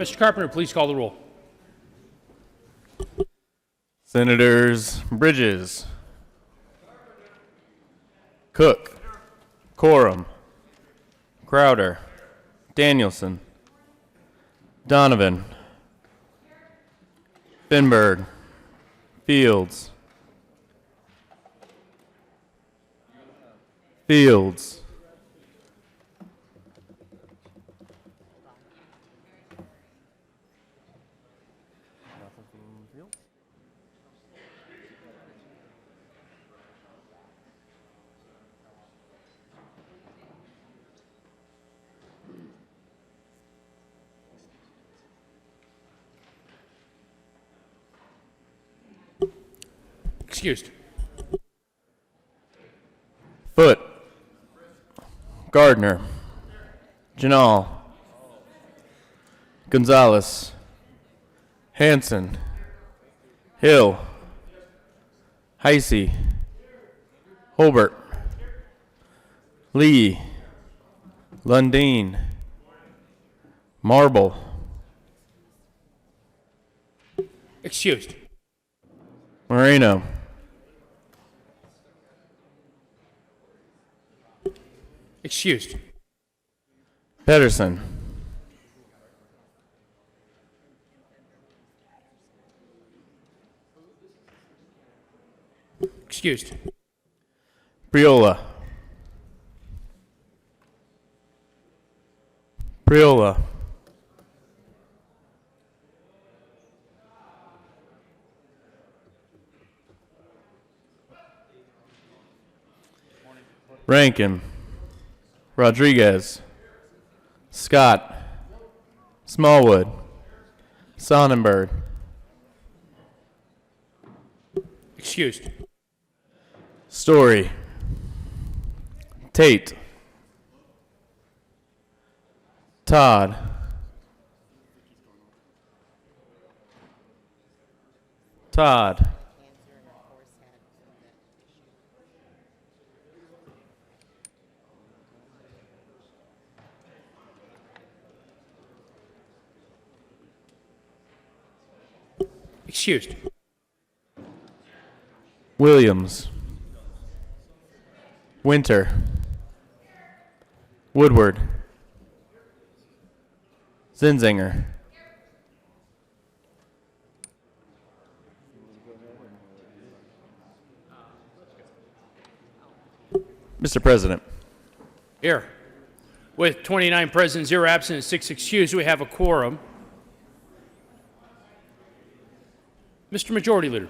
Mr. Carpenter, please call the roll. Senators Bridges, Cook, Coram, Crowder, Danielson, Donovan, Finberg, Fields, Excused. Foote, Gardner, Janal, Gonzalez, Hanson, Hill, Heisey, Holbert, Lee, Lundeen, Marble, Excused. Moreno, Excused. Pedersen, Excused. Priola, Rankin, Rodriguez, Scott, Smallwood, Sonnenberg, Excused. Story, Tate, Todd, Excused. Williams, Winter, Woodward, Zinzinger, Mr. President. Here. With 29 present, 0 absent, and 6 excused, we have a quorum. Mr. Majority Leader.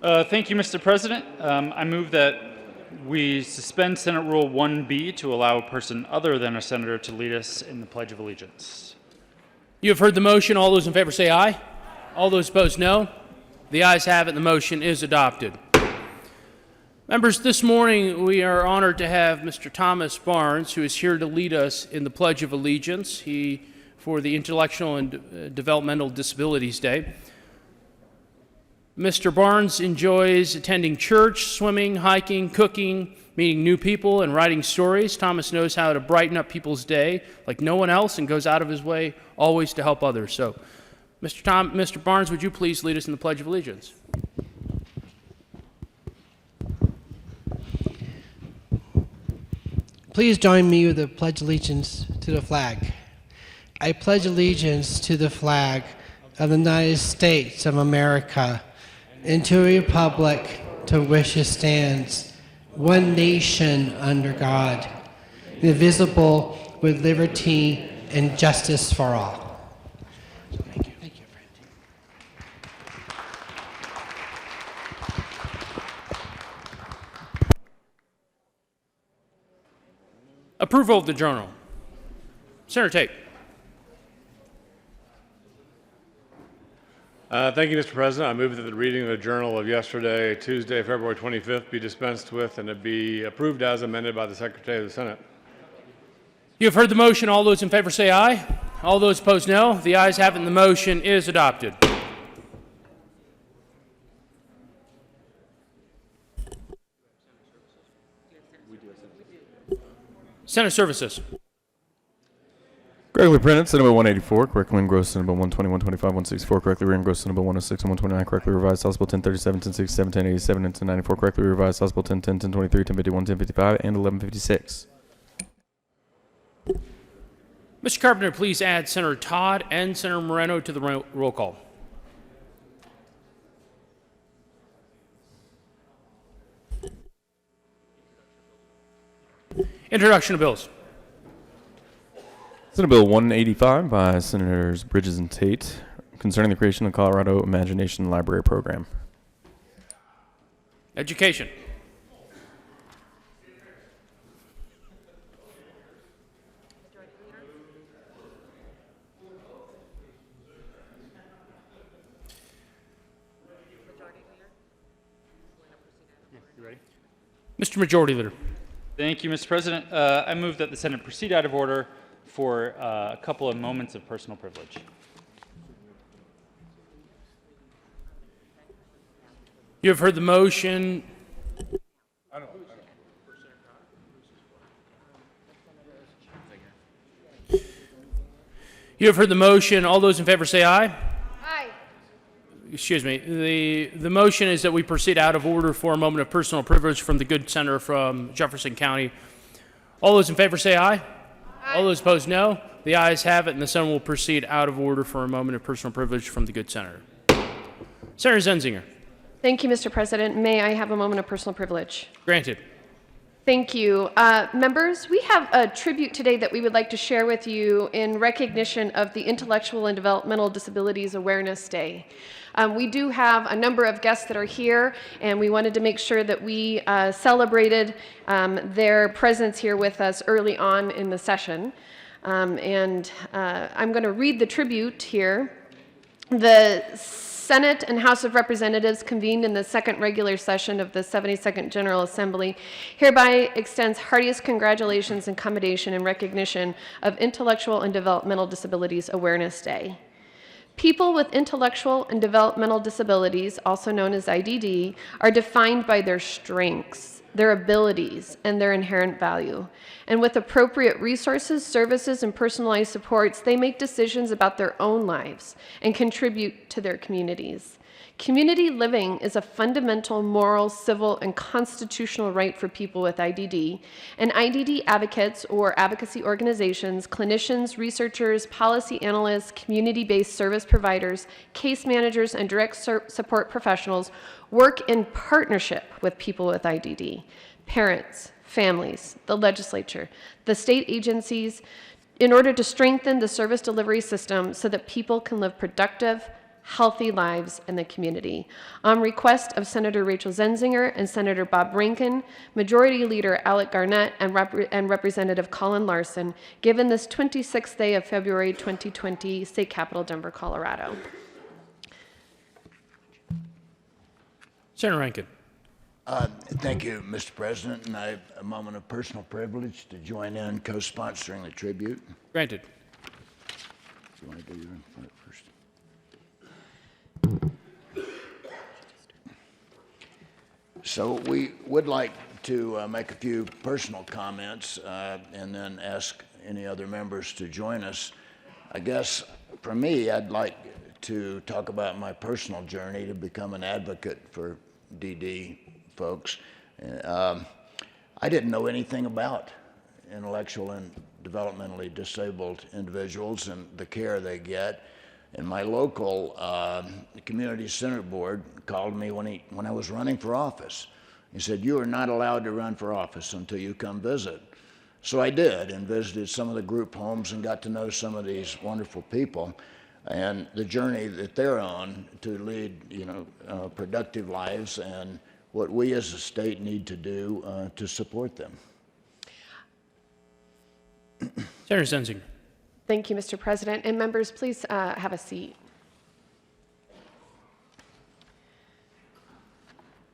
Thank you, Mr. President. I move that we suspend Senate Rule 1B to allow a person other than a senator to lead us in the Pledge of Allegiance. You have heard the motion. All those in favor say aye. All those opposed, no. The ayes have it. The motion is adopted. Members, this morning we are honored to have Mr. Thomas Barnes, who is here to lead us in the Pledge of Allegiance for the Intellectual and Developmental Disabilities Day. Mr. Barnes enjoys attending church, swimming, hiking, cooking, meeting new people, and writing stories. Thomas knows how to brighten up people's day like no one else and goes out of his way always to help others. So, Mr. Barnes, would you please lead us in the Pledge of Allegiance? Please join me with the Pledge of Allegiance to the flag. I pledge allegiance to the flag of the United States of America and to a republic to which it stands, one nation under God, indivisible, with liberty and justice for all. Thank you. Thank you, friend. Approval of the journal. Senator Tate. Thank you, Mr. President. I move that the reading of the journal of yesterday, Tuesday, February 25th, be dispensed with and it be approved as amended by the Secretary of the Senate. You have heard the motion. All those in favor say aye. All those opposed, no. The ayes have it, and the motion is adopted. Senate Services. Correctly printed, Senate Bill 184. Correctly engrossed, Senate Bill 120, 125, 164. Correctly re-engrossed, Senate Bill 106 and 129. Correctly revised, House Bill 1037, 1067, 1087, and 1094. Correctly revised, House Bill 1010, 1023, 1051, 1055, and 1156. Mr. Carpenter, please add Senator Todd and Senator Moreno to the roll call. Introduction of bills. Senate Bill 185 by Senators Bridges and Tate concerning the creation of the Colorado Imagination Library Program. Education. Mr. Majority Leader. Thank you, Mr. President. I move that the Senate proceed out of order for a couple of moments of personal privilege. You have heard the motion. You have heard the motion. All those in favor say aye. Aye. Excuse me. The motion is that we proceed out of order for a moment of personal privilege from the good senator from Jefferson County. All those in favor say aye. All those opposed, no. The ayes have it, and the Senate will proceed out of order for a moment of personal privilege from the good senator. Senator Zenzinger. Thank you, Mr. President. May I have a moment of personal privilege? Granted. Thank you. Members, we have a tribute today that we would like to share with you in recognition of the Intellectual and Developmental Disabilities Awareness Day. We do have a number of guests that are here, and we wanted to make sure that we celebrated their presence here with us early on in the session. I'm going to read the tribute here. The Senate and House of Representatives convened in the second regular session of the 72nd General Assembly hereby extends heartiest congratulations and commendation in recognition of Intellectual and Developmental Disabilities Awareness Day. People with intellectual and developmental disabilities, also known as IDD, are defined by their strengths, their abilities, and their inherent value. And with appropriate resources, services, and personalized supports, they make decisions about their own lives and contribute to their communities. Community living is a fundamental moral, civil, and constitutional right for people with IDD, and IDD advocates or advocacy organizations, clinicians, researchers, policy analysts, community-based service providers, case managers, and direct support professionals work in partnership with people with IDD, parents, families, the legislature, the state agencies, in order to strengthen the service delivery system so that people can live productive, healthy lives in the community. On request of Senator Rachel Zenzinger and Senator Bob Rankin, Majority Leader Alec Garnett and Representative Colin Larson, given this 26th day of February 2020, State Capitol, Denver, Colorado. Senator Rankin. Thank you, Mr. President, and I have a moment of personal privilege to join in co-sponsoring the tribute. Granted. You want to do your part first? So we would like to make a few personal comments and then ask any other members to join us. I guess for me, I'd like to talk about my personal journey to become an advocate for DD folks. I didn't know anything about intellectual and developmentally disabled individuals and the care they get. And my local community center board called me when I was running for office. He said, "You are not allowed to run for office until you come visit." So I did, and visited some of the group homes and got to know some of these wonderful people and the journey that they're on to lead, productive lives, and what we as a state need to do to support them. Senator Zenzinger. Thank you, Mr. President. And members, please have a seat.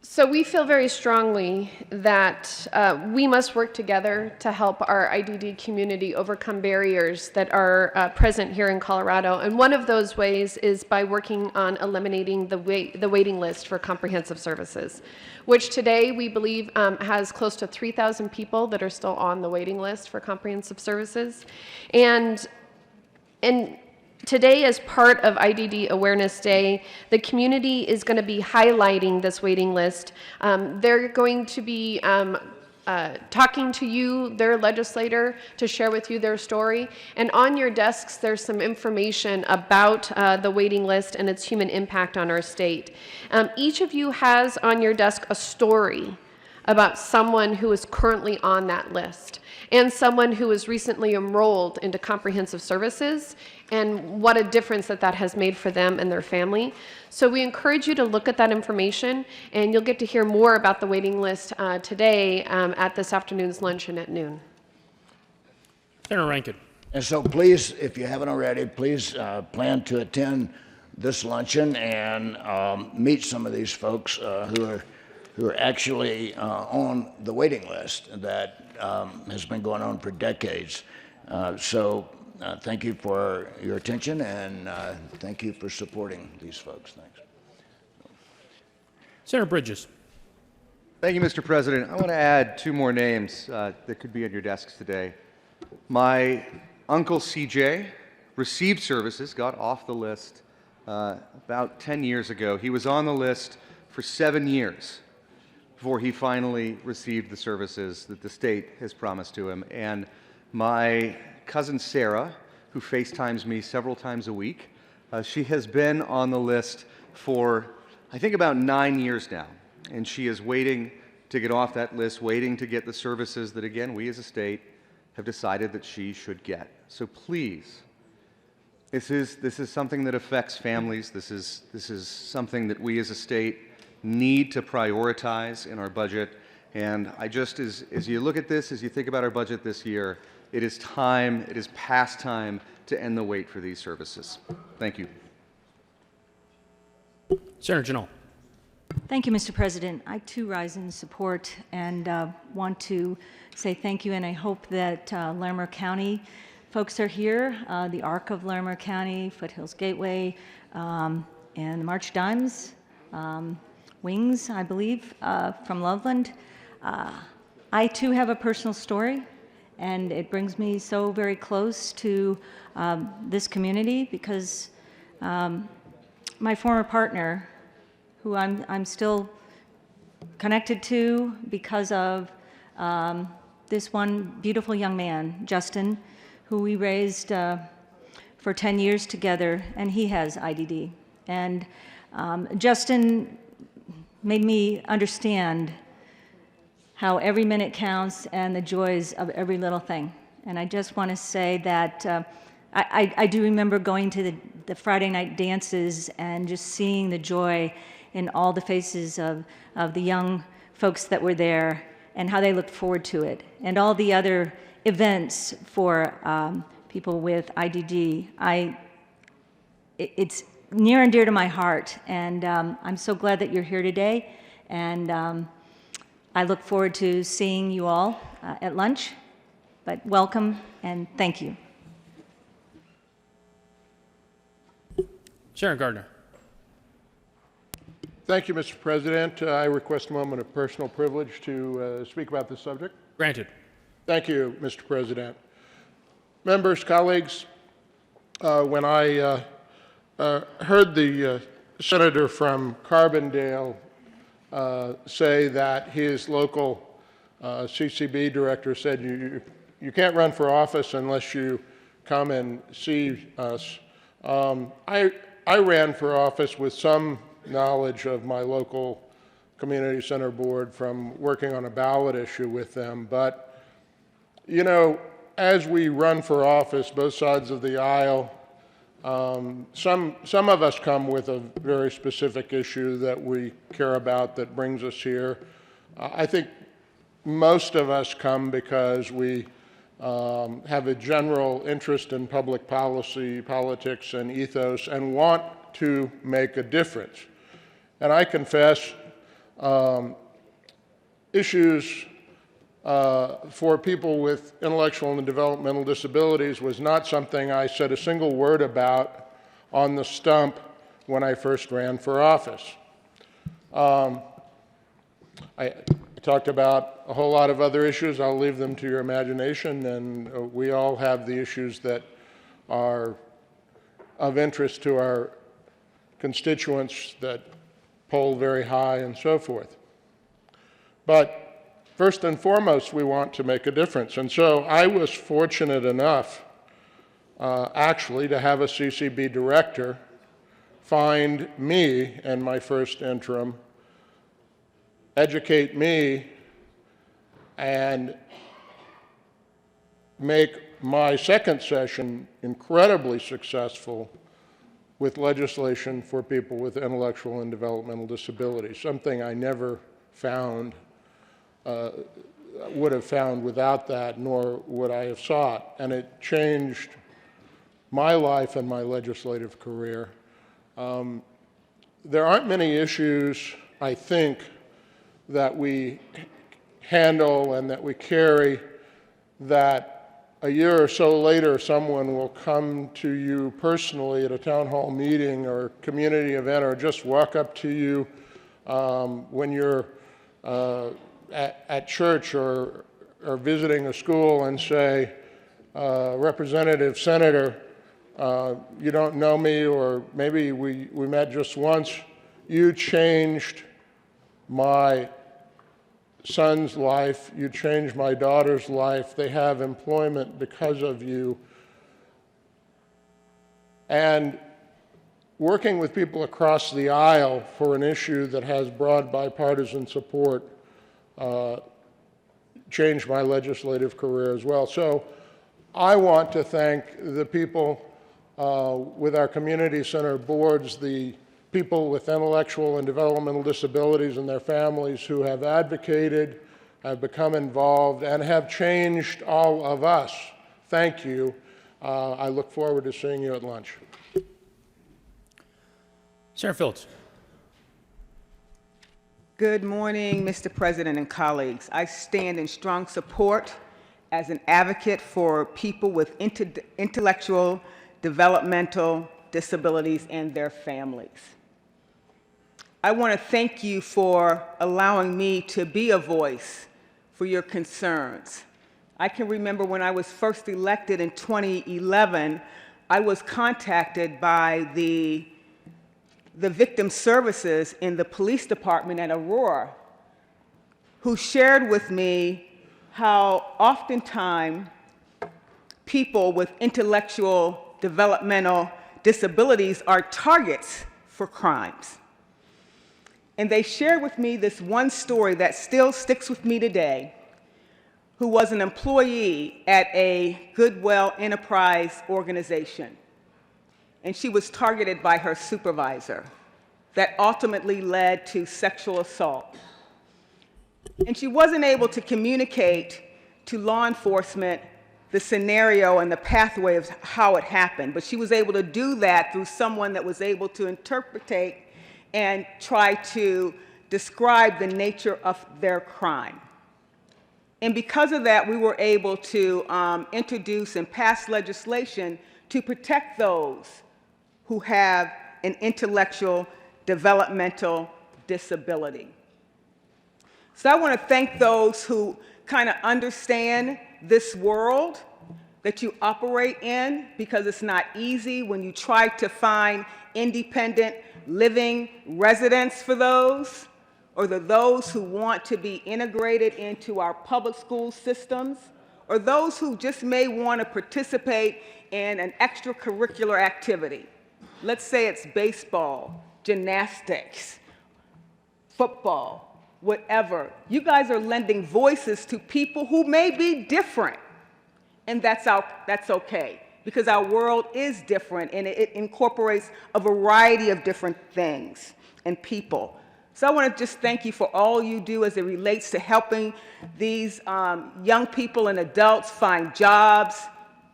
So we feel very strongly that we must work together to help our IDD community overcome barriers that are present here in Colorado. And one of those ways is by working on eliminating the waiting list for comprehensive services, which today we believe has close to 3,000 people that are still on the waiting list for comprehensive services. And And today, as part of IDD Awareness Day, the community is going to be highlighting this waiting list. They're going to be talking to you, their legislator, to share with you their story. And on your desks, there's some information about the waiting list and its human impact on our state. Each of you has on your desk a story about someone who is currently on that list and someone who was recently enrolled into comprehensive services and what a difference that has made for them and their family. So we encourage you to look at that information, and you'll get to hear more about the waiting list today at this afternoon's luncheon at noon. Senator Rankin. And so please, if you haven't already, please plan to attend this luncheon and meet some of these folks who are actually on the waiting list that has been going on for decades. Thank you for your attention, and thank you for supporting these folks. Thanks. Senator Bridges. Thank you, Mr. President. I want to add two more names that could be on your desks today. My uncle CJ received services, got off the list about 10 years ago. He was on the list for 7 years before he finally received the services that the state has promised to him. And my cousin Sarah, who FaceTimes me several times a week, she has been on the list for, I think, about 9 years now. And she is waiting to get off that list, waiting to get the services that, again, we as a state have decided that she should get. So please, this is something that affects families. This is something that we as a state need to prioritize in our budget. And I just, as you look at this, as you think about our budget this year, it is time, it is past time to end the wait for these services. Thank you. Senator Janelle. Thank you, Mr. President. I too rise in support and want to say thank you, and I hope that Larimer County folks are here, the ARC of Larimer County, Foothills Gateway, and the March Dimes, Wings, I believe, from Loveland. I too have a personal story, and it brings me so very close to this community because my former partner, who I'm still connected to because of this one beautiful young man, Justin, who we raised for 10 years together, and he has IDD. And Justin made me understand how every minute counts and the joys of every little thing. And I just want to say that I do remember going to the Friday night dances and just seeing the joy in all the faces of the young folks that were there and how they looked forward to it. And all the other events for people with IDD. It's near and dear to my heart, and I'm so glad that you're here today, and I look forward to seeing you all at lunch, but welcome and thank you. Sharon Gardner. Thank you, Mr. President. I request a moment of personal privilege to speak about this subject. Granted. Thank you, Mr. President. Members, colleagues, when I heard the senator from Carbondale say that his local CCB director said, you can't run for office unless you come and see us. I ran for office with some knowledge of my local community center board from working on a ballot issue with them. But, you know, as we run for office, both sides of the aisle, some of us come with a very specific issue that we care about that brings us here. I think most of us come because we have a general interest in public policy, politics, and ethos, and want to make a difference. And I confess, issues for people with intellectual and developmental disabilities was not something I said a single word about on the stump when I first ran for office. I talked about a whole lot of other issues. I'll leave them to your imagination, and we all have the issues that are of interest to our constituents that poll very high and so forth. But first and foremost, we want to make a difference. And so I was fortunate enough, actually, to have a CCB director find me in my first interim, educate me, and make my second session incredibly successful with legislation for people with intellectual and developmental disabilities, something I never found, would have found without that, nor would I have sought. And it changed my life and my legislative career. There aren't many issues, I think, that we handle and that we carry that a year or so later someone will come to you personally at a town hall meeting or community event, or just walk up to you when you're at church or visiting a school and say, Representative, Senator, you don't know me, or maybe we met just once, you changed my son's life, you changed my daughter's life, they have employment because of you. And working with people across the aisle for an issue that has broad bipartisan support changed my legislative career as well. So I want to thank the people with our community center boards, the people with intellectual and developmental disabilities and their families who have advocated, have become involved, and have changed all of us. Thank you. I look forward to seeing you at lunch. Senator Phillips. Good morning, Mr. President and colleagues. I stand in strong support as an advocate for people with intellectual developmental disabilities and their families. I want to thank you for allowing me to be a voice for your concerns. I can remember when I was first elected in 2011, I was contacted by the victim services in the police department at Aurora, who shared with me how oftentimes people with intellectual developmental disabilities are targets for crimes. And they shared with me this one story that still sticks with me today, who was an employee at a Goodwill Enterprise organization. And she was targeted by her supervisor. That ultimately led to sexual assault. And she wasn't able to communicate to law enforcement the scenario and the pathway of how it happened, but she was able to do that through someone that was able to interpret and try to describe the nature of their crime. And because of that, we were able to introduce and pass legislation to protect those who have an intellectual developmental disability. So I want to thank those who kind of understand this world that you operate in, because it's not easy when you try to find independent living residence for those, or those who want to be integrated into our public school systems, or those who just may want to participate in an extracurricular activity. Let's say it's baseball, gymnastics, football, whatever. You guys are lending voices to people who may be different, and that's okay, because our world is different, and it incorporates a variety of different things and people. So I want to just thank you for all you do as it relates to helping these young people and adults find jobs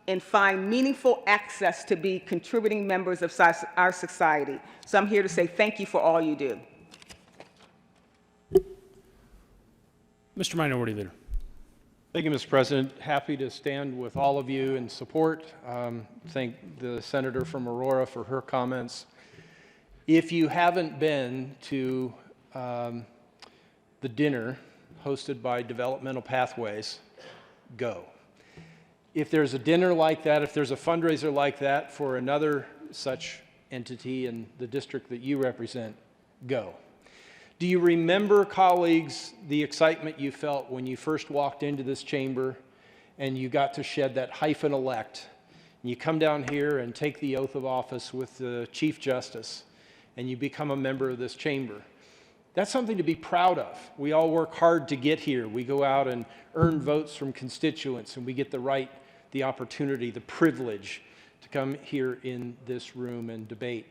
and find meaningful access to be contributing members of our society. So I'm here to say thank you for all you do. Mr. Minority Leader. Thank you, Mr. President. Happy to stand with all of you in support. Thank the senator from Aurora for her comments. If you haven't been to the dinner hosted by Developmental Pathways, go. If there's a dinner like that, if there's a fundraiser like that for another such entity in the district that you represent go. Do you remember, colleagues, the excitement you felt when you first walked into this chamber and you got to shed that hyphen elect? And you come down here and take the oath of office with the Chief Justice, and you become a member of this chamber. That's something to be proud of. We all work hard to get here. We go out and earn votes from constituents, and we get the right, the opportunity, the privilege to come here in this room and debate.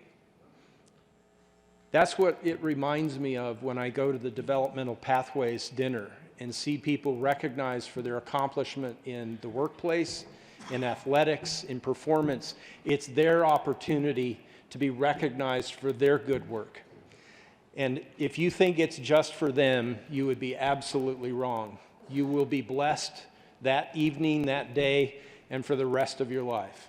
That's what it reminds me of when I go to the Developmental Pathways dinner and see people recognized for their accomplishment in the workplace, in athletics, in performance. It's their opportunity to be recognized for their good work. And if you think it's just for them, you would be absolutely wrong. You will be blessed that evening, that day, and for the rest of your life.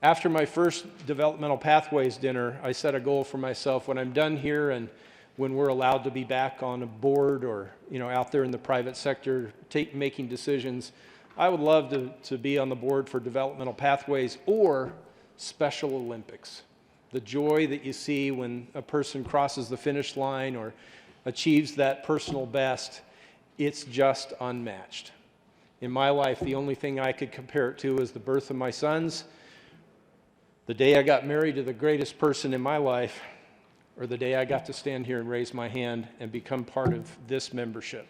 After my first Developmental Pathways dinner, I set a goal for myself. When I'm done here and when we're allowed to be back on a board or out there in the private sector making decisions, I would love to be on the board for Developmental Pathways or Special Olympics. The joy that you see when a person crosses the finish line or achieves that personal best, it's just unmatched. In my life, the only thing I could compare it to is the birth of my sons, the day I got married to the greatest person in my life, or the day I got to stand here and raise my hand and become part of this membership.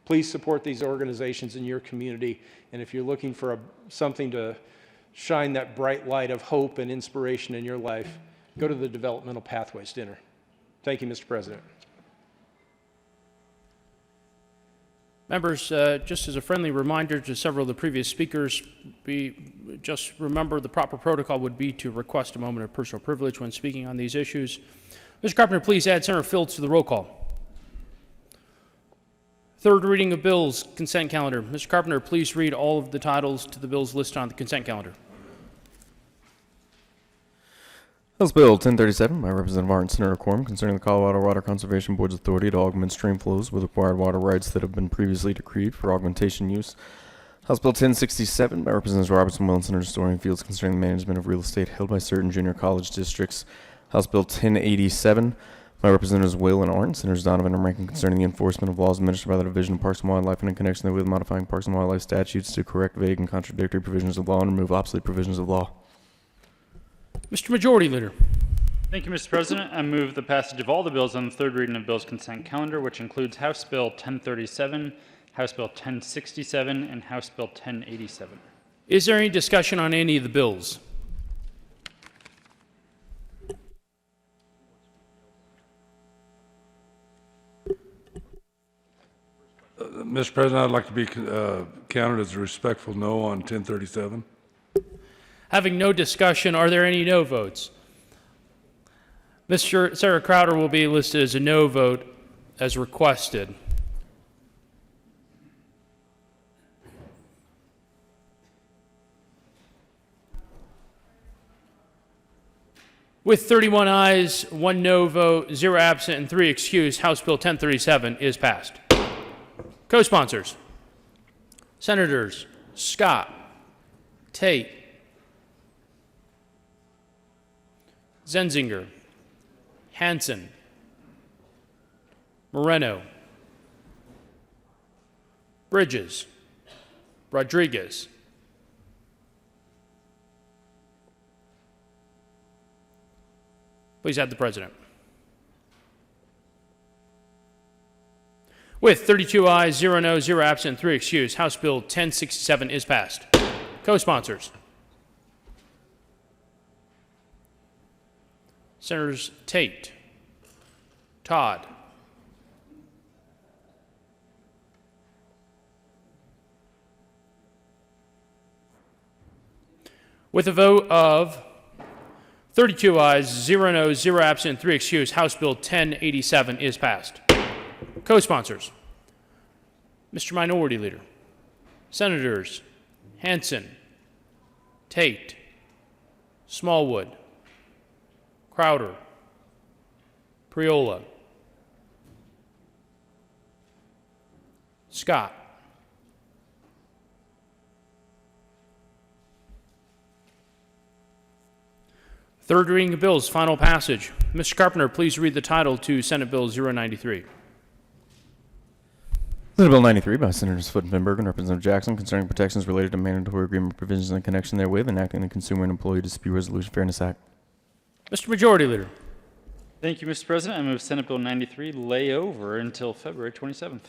Please support these organizations in your community, and if you're looking for something to shine that bright light of hope and inspiration in your life, go to the Developmental Pathways dinner. Thank you, Mr. President. Members, just as a friendly reminder to several of the previous speakers, just remember the proper protocol would be to request a moment of personal privilege when speaking on these issues. Mr. Carpenter, please add Senator Fields to the roll call. Third reading of bills, consent calendar. Mr. Carpenter, please read all of the titles to the bills listed on the consent calendar. House Bill 1037 by Representative Martin, Senator Quorum, concerning the Colorado Water Conservation Board's authority to augment stream flows with acquired water rights that have been previously decreed for augmentation use. House Bill 1067 by Representatives Robertson, Will, and Senator Story and Fields, concerning the management of real estate held by certain junior college districts. House Bill 1087 by Representatives Will and Arndt, Senators Donovan and Rankin, concerning the enforcement of laws administered by the Division of Parks and Wildlife and in connection therewith modifying Parks and Wildlife statutes to correct vague and contradictory provisions of law and remove obsolete provisions of law. Mr. Majority Leader. Thank you, Mr. President. I move the passage of all the bills on the third reading of bills consent calendar, which includes House Bill 1037, House Bill 1067, and House Bill 1087. Is there any discussion on any of the bills? Mr. President, I'd like to be counted as a respectful no on 1037. Having no discussion, are there any no votes? Mr. Sarah Crowder will be listed as a no vote as requested. With 31 ayes, 1 no vote, 0 absent, and 3 excused, House Bill 1037 is passed. Co-sponsors: Senators Scott, Tate, Zenzinger, Hansen, Moreno, Bridges, Rodriguez. Please add the President. With 32 ayes, 0 no, 0 absent, 3 excused, House Bill 1067 is passed. Co-sponsors: Senators Tate, Todd, with a vote of 32 ayes, 0 no, 0 absent, 3 excused, House Bill 1087 is passed. Co-sponsors: Mr. Minority Leader, Senators Hansen, Tate, Smallwood, Crowder, Priola, Scott, Third reading of bills, final passage. Mr. Carpenter, please read the title to Senate Bill 093. Senate Bill 93 by Senators Foot and Finberg and Representative Jackson concerning protections related to mandatory agreement provisions in connection therewith, enacting the Consumer and Employee Dispute Resolution Fairness Act. Mr. Majority Leader. Thank you, Mr. President. I move Senate Bill 93 lay over until February 27th.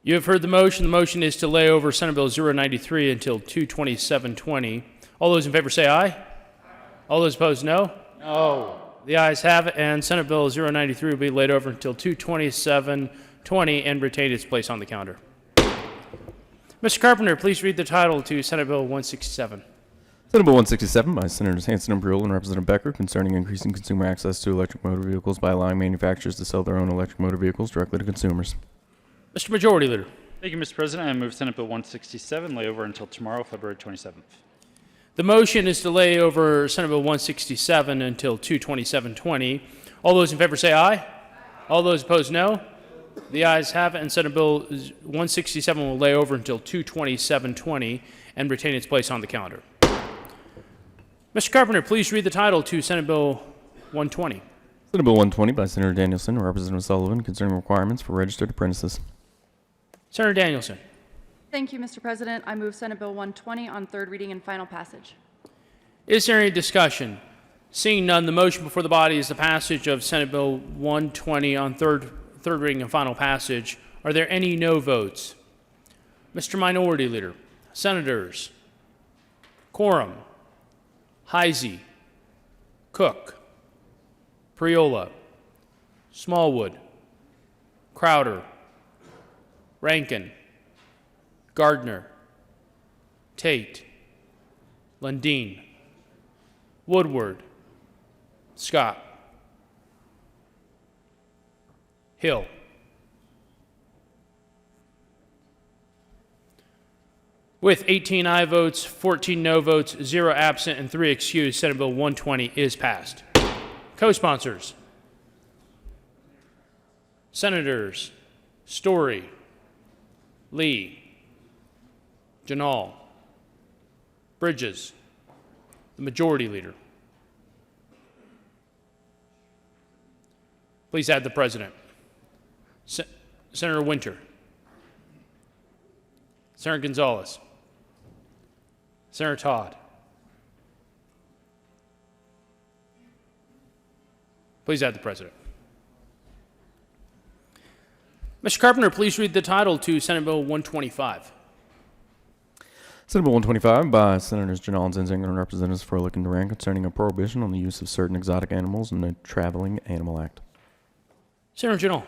You have heard the motion. The motion is to lay over Senate Bill 093 until 2/27/20. All those in favor say aye. All those opposed, no. No. The ayes have it, and Senate Bill 093 will be laid over until 2/27/20 and retain its place on the calendar. Mr. Carpenter, please read the title to Senate Bill 167. Senate Bill 167 by Senators Hanson and Brule and Representative Becker concerning increasing consumer access to electric motor vehicles by allowing manufacturers to sell their own electric motor vehicles directly to consumers. Mr. Majority Leader. Thank you, Mr. President. I move Senate Bill 167 lay over until tomorrow, February 27th. The motion is to lay over Senate Bill 167 until 2/27/20. All those in favor say aye. All those opposed, no. The ayes have it, and Senate Bill 167 will lay over until 2/27/20 and retain its place on the calendar. Mr. Carpenter, please read the title to Senate Bill 120. Senate Bill 120 by Senator Danielson and Representative Sullivan concerning requirements for registered apprentices. Senator Danielson. Thank you, Mr. President. I move Senate Bill 120 on third reading and final passage. Is there any discussion? Seeing none, the motion before the body is the passage of Senate Bill 120 on third reading and final passage. Are there any no votes? Mr. Minority Leader, Senators Quorum, Heisey, Cook, Priola, Smallwood, Crowder, Rankin, Gardner, Tate, Lundeen, Woodward, Scott, Hill. With 18 aye votes, 14 no votes, 0 absent, and 3 excused, Senate Bill 120 is passed. Co-sponsors: Senators Story, Lee, Janal, Bridges, the Majority Leader. Please add the President. Senator Winter, Senator Gonzalez, Senator Todd. Please add the President. Mr. Carpenter, please read the title to Senate Bill 125. Senate Bill 125 by Senators Janal and Zinzinger and Representatives Froelich and Duran concerning a prohibition on the use of certain exotic animals in the Traveling Animal Act. Senator Janal.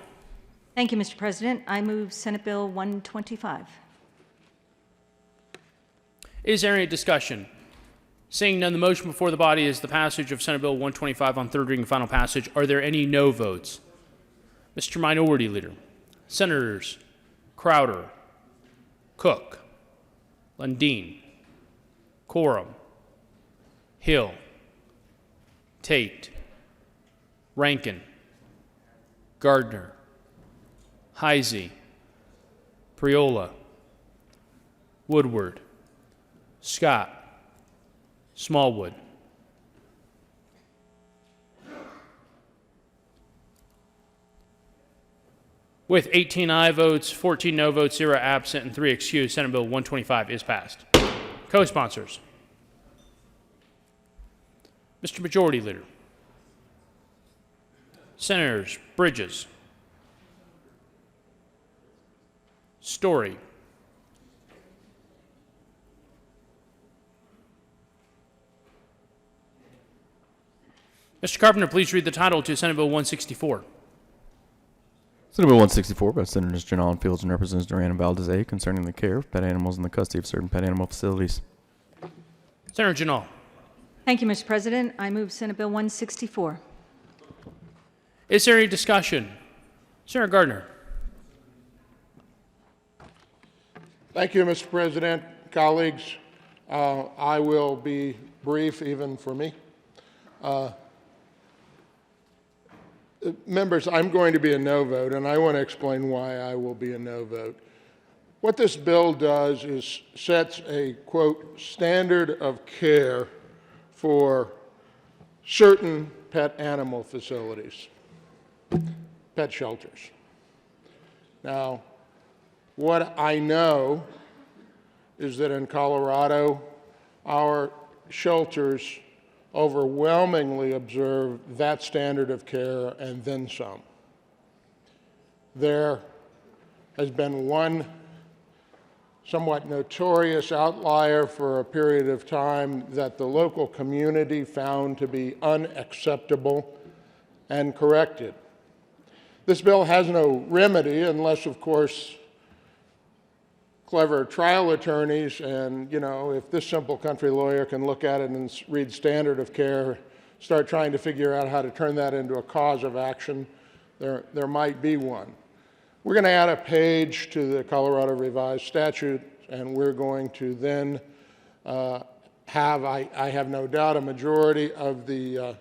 Thank you, Mr. President. I move Senate Bill 125. Is there any discussion? Seeing none, the motion before the body is the passage of Senate Bill 125 on third reading and final passage. Are there any no votes? Mr. Minority Leader, Senators Crowder, Cook, Lundeen, Quorum, Hill, Tate, Rankin, Gardner, Heisey, Priola, Woodward, Scott, Smallwood. With 18 aye votes, 14 no votes, 0 absent, and 3 excused, Senate Bill 125 is passed. Co-sponsors: Mr. Majority Leader, Senators Bridges, Story, Mr. Carpenter, please read the title to Senate Bill 164. Senate Bill 164 by Senators Janal and Fields and Representatives Duran and Valdez A concerning the care of pet animals and the custody of certain pet animal facilities. Senator Janal. Thank you, Mr. President. I move Senate Bill 164. Is there any discussion? Senator Gardner. Thank you, Mr. President. Colleagues, I will be brief, even for me. Members, I'm going to be a no vote, and I want to explain why I will be a no vote. What this bill does is sets a, quote, standard of care for certain pet animal facilities, pet shelters. Now, what I know is that in Colorado, our shelters overwhelmingly observe that standard of care and then some. There has been one somewhat notorious outlier for a period of time that the local community found to be unacceptable and corrected. This bill has no remedy unless, of course, clever trial attorneys and, if this simple country lawyer can look at it and read standard of care, start trying to figure out how to turn that into a cause of action, there might be one. We're going to add a page to the Colorado Revised Statute, and we're going to then have, I have no doubt, a majority of the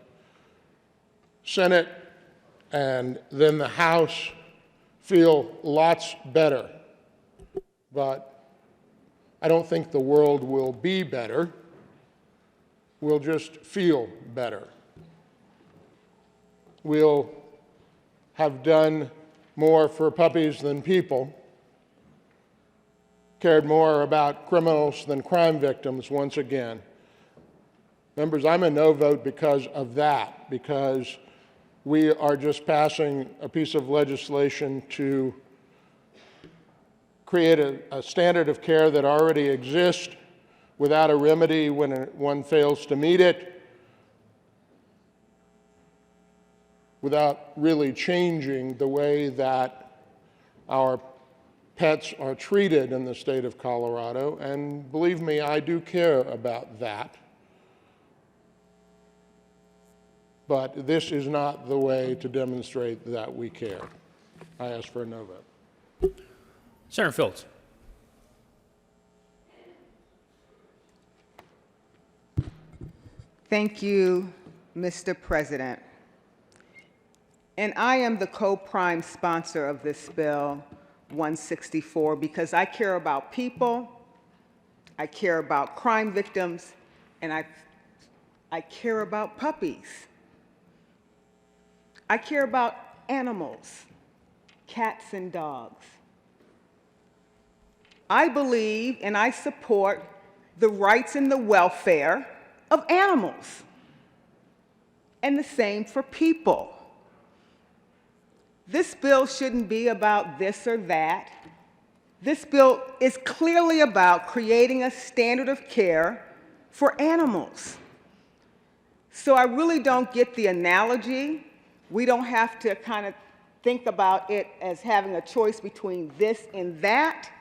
Senate and then the House feel lots better. But I don't think the world will be better. We'll just feel better. We'll have done more for puppies than people, cared more about criminals than crime victims once again. Members, I'm a no vote because of that, because we are just passing a piece of legislation to create a standard of care that already exists without a remedy when one fails to meet it, without really changing the way that our pets are treated in the state of Colorado. And believe me, I do care about that. But this is not the way to demonstrate that we care. I ask for a no vote. Senator Phillips. Thank you, Mr. President. And I am the co-prime sponsor of this bill 164 because I care about people, I care about crime victims, and I care about puppies. I care about animals, cats and dogs. I believe and I support the rights and the welfare of animals, and the same for people. This bill shouldn't be about this or that. This bill is clearly about creating a standard of care for animals. So I really don't get the analogy. We don't have to kind of think about it as having a choice between this and that.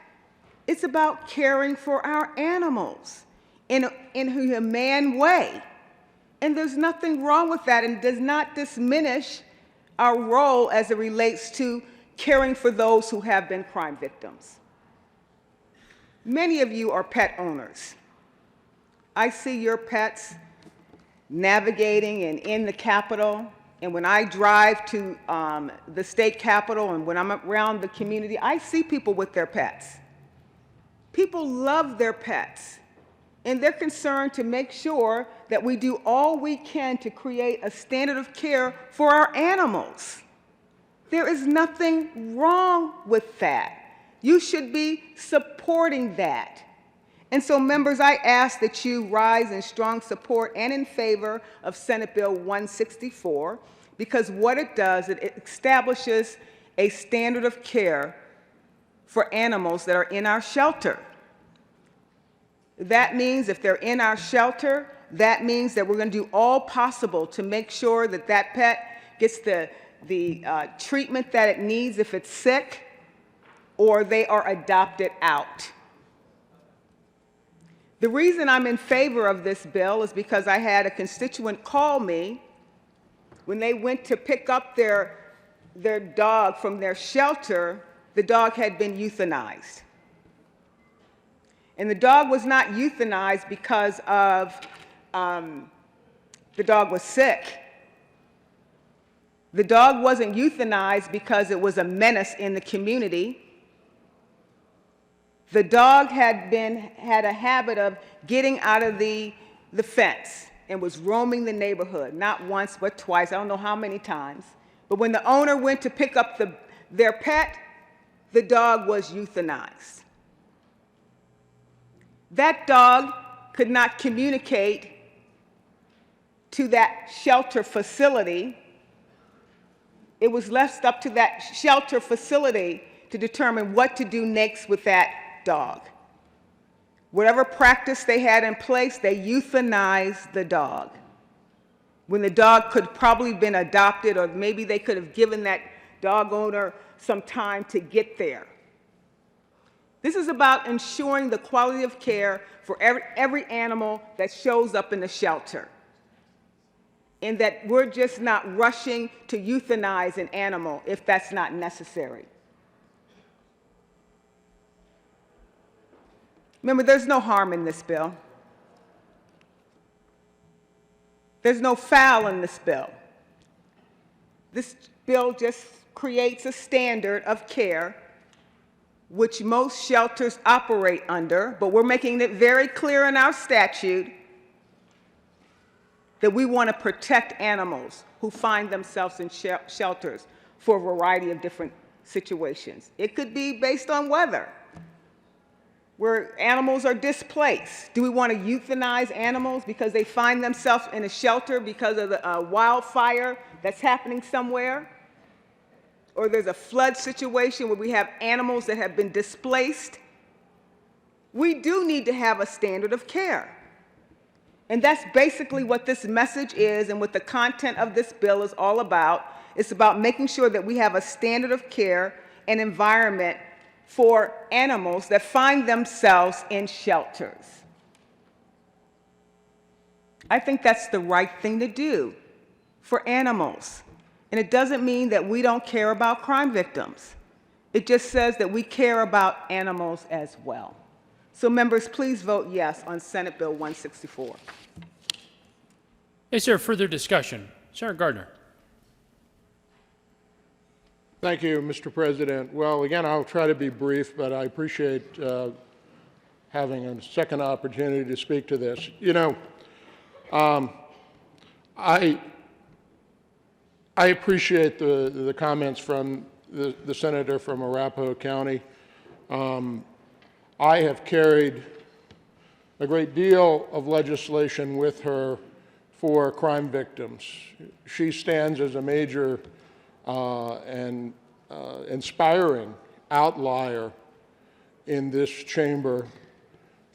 It's about caring for our animals in a humane way. And there's nothing wrong with that, and does not diminish our role as it relates to caring for those who have been crime victims. Many of you are pet owners. I see your pets navigating and in the Capitol, and when I drive to the state Capitol and when I'm around the community, I see people with their pets. People love their pets, and they're concerned to make sure that we do all we can to create a standard of care for our animals. There is nothing wrong with that. You should be supporting that. And so, members, I ask that you rise in strong support and in favor of Senate Bill 164, because what it does, it establishes a standard of care for animals that are in our shelter. That means if they're in our shelter, that means that we're going to do all possible to make sure that that pet gets the treatment that it needs if it's sick, or they are adopted out. The reason I'm in favor of this bill is because I had a constituent call me when they went to pick up their dog from their shelter. The dog had been euthanized. And the dog was not euthanized because of the dog was sick. The dog wasn't euthanized because it was a menace in the community. The dog had a habit of getting out of the fence and was roaming the neighborhood, not once but twice, I don't know how many times. But when the owner went to pick up their pet, the dog was euthanized. That dog could not communicate to that shelter facility. It was left up to that shelter facility to determine what to do next with that dog. Whatever practice they had in place, they euthanized the dog. When the dog could probably have been adopted, or maybe they could have given that dog owner some time to get there. This is about ensuring the quality of care for every animal that shows up in the shelter, and that we're just not rushing to euthanize an animal if that's not necessary. Remember, there's no harm in this bill. There's no foul in this bill. This bill just creates a standard of care which most shelters operate under, but we're making it very clear in our statute that we want to protect animals who find themselves in shelters for a variety of different situations. It could be based on weather, where animals are displaced. Do we want to euthanize animals because they find themselves in a shelter because of the wildfire that's happening somewhere? Or there's a flood situation where we have animals that have been displaced? We do need to have a standard of care. And that's basically what this message is and what the content of this bill is all about. It's about making sure that we have a standard of care and environment for animals that find themselves in shelters. I think that's the right thing to do for animals. And it doesn't mean that we don't care about crime victims. It just says that we care about animals as well. So members, please vote yes on Senate Bill 164. Is there further discussion? Senator Gardner. Thank you, Mr. President. Well, again, I'll try to be brief, but I appreciate having a second opportunity to speak to this. You know, I appreciate the comments from the senator from Arapahoe County. I have carried a great deal of legislation with her for crime victims. She stands as a major and inspiring outlier in this chamber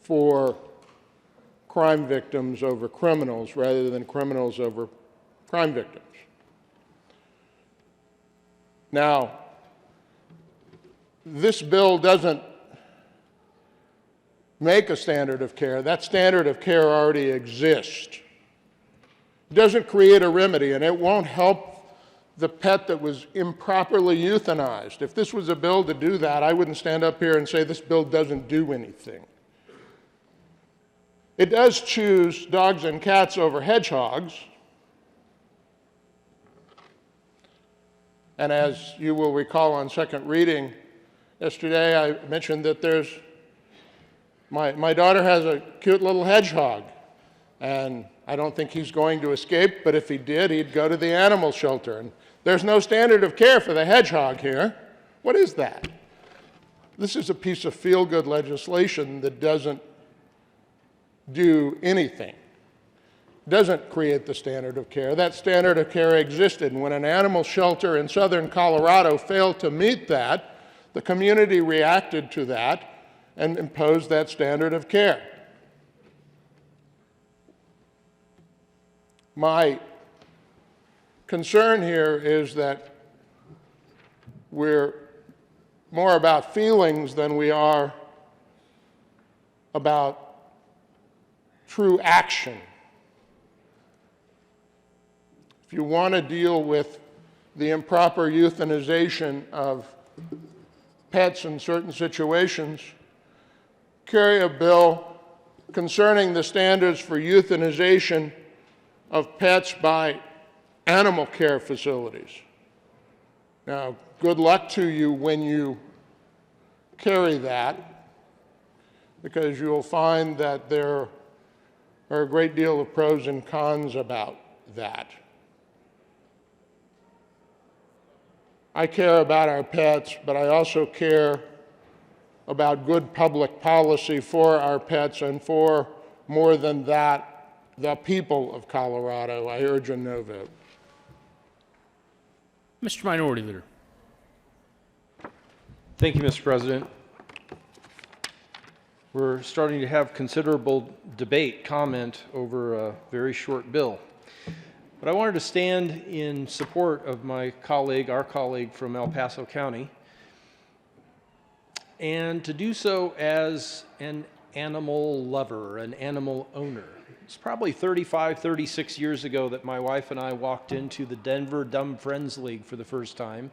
for crime victims over criminals rather than criminals over crime victims. Now, this bill doesn't make a standard of care. That standard of care already exists. It doesn't create a remedy, and it won't help the pet that was improperly euthanized. If this was a bill to do that, I wouldn't stand up here and say this bill doesn't do anything. It does choose dogs and cats over hedgehogs. And as you will recall on second reading yesterday, I mentioned that my daughter has a cute little hedgehog, and I don't think he's going to escape, but if he did, he'd go to the animal shelter. And there's no standard of care for the hedgehog here. What is that? This is a piece of feel-good legislation that doesn't do anything. Doesn't create the standard of care. That standard of care existed, and when an animal shelter in southern Colorado failed to meet that, the community reacted to that and imposed that standard of care. My concern here is that we're more about feelings than we are about true action. If you want to deal with the improper euthanization of pets in certain situations, carry a bill concerning the standards for euthanization of pets by animal care facilities. Now, good luck to you when you carry that, because you'll find that there are a great deal of pros and cons about that. I care about our pets, but I also care about good public policy for our pets and for, more than that, the people of Colorado. I urge a no vote. Mr. Minority Leader. Thank you, Mr. President. We're starting to have considerable debate, comment over a very short bill. But I wanted to stand in support of my colleague, our colleague from El Paso County, and to do so as an animal lover, an animal owner. It's probably 35, 36 years ago that my wife and I walked into the Denver Dumb Friends League for the first time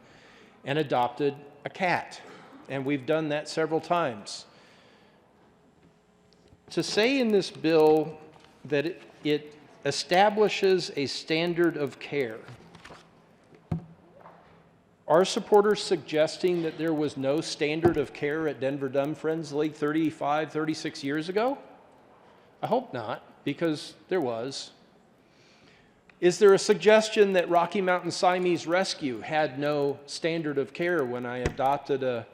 and adopted a cat. And we've done that several times. To say in this bill that it establishes a standard of care, are supporters suggesting that there was no standard of care at Denver Dumb Friends League 35, 36 years ago? I hope not, because there was. Is there a suggestion that Rocky Mountain Siamese Rescue had no standard of care when I adopted a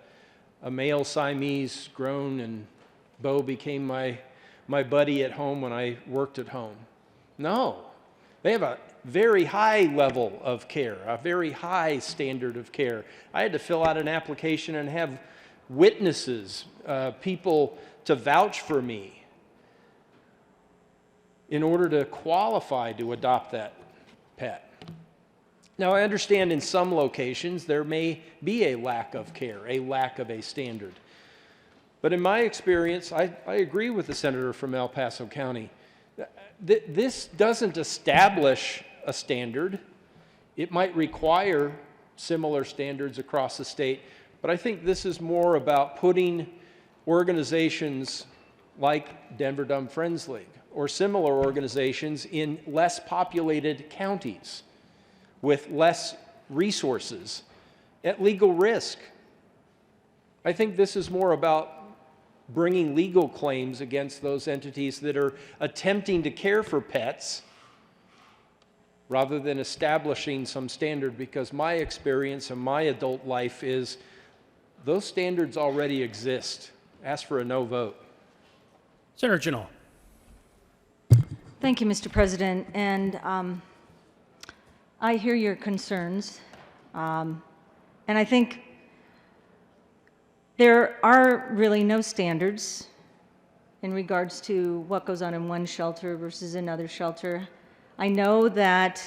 male Siamese grown and Bo became my buddy at home when I worked at home? No. They have a very high level of care, a very high standard of care. I had to fill out an application and have witnesses, people to vouch for me in order to qualify to adopt that pet. Now, I understand in some locations there may be a lack of care, a lack of a standard. But in my experience, I agree with the senator from El Paso County. This doesn't establish a standard. It might require similar standards across the state, but I think this is more about putting organizations like Denver Dumb Friends League or similar organizations in less populated counties with less resources at legal risk. I think this is more about bringing legal claims against those entities that are attempting to care for pets rather than establishing some standard, because my experience in my adult life is those standards already exist. Ask for a no vote. Senator Chennault. Thank you, Mr. President. And I hear your concerns. And I think there are really no standards in regards to what goes on in one shelter versus another shelter. I know that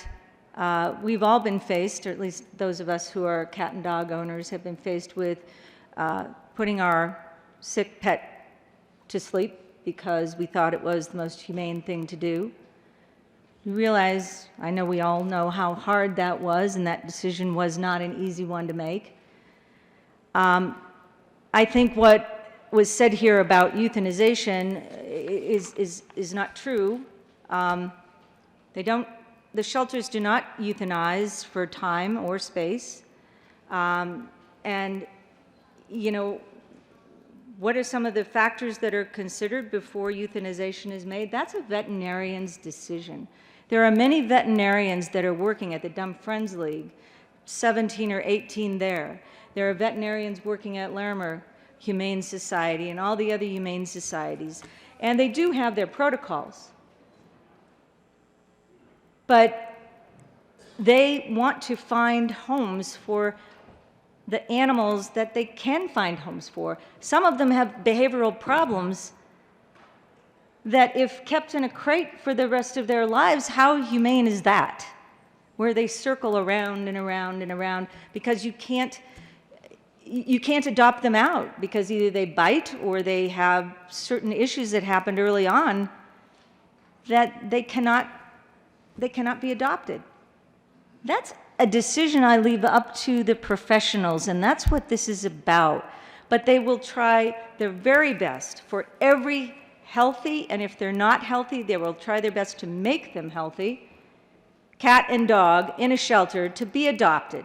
we've all been faced, or at least those of us who are cat and dog owners have been faced with putting our sick pet to sleep because we thought it was the most humane thing to do. You realize, I know we all know how hard that was, and that decision was not an easy one to make. I think what was said here about euthanization is not true. The shelters do not euthanize for time or space. And, you know, what are some of the factors that are considered before euthanization is made? That's a veterinarian's decision. There are many veterinarians that are working at the Dumb Friends League, 17 or 18 there. There are veterinarians working at Larimer Humane Society and all the other humane societies, and they do have their protocols. But they want to find homes for the animals that they can find homes for. Some of them have behavioral problems that if kept in a crate for the rest of their lives, how humane is that? Where they circle around and around and around because you can't adopt them out because either they bite or they have certain issues that happened early on that they cannot be adopted. That's a decision I leave up to the professionals, and that's what this is about. But they will try their very best for every healthy, and if they're not healthy, they will try their best to make them healthy, cat and dog in a shelter to be adopted.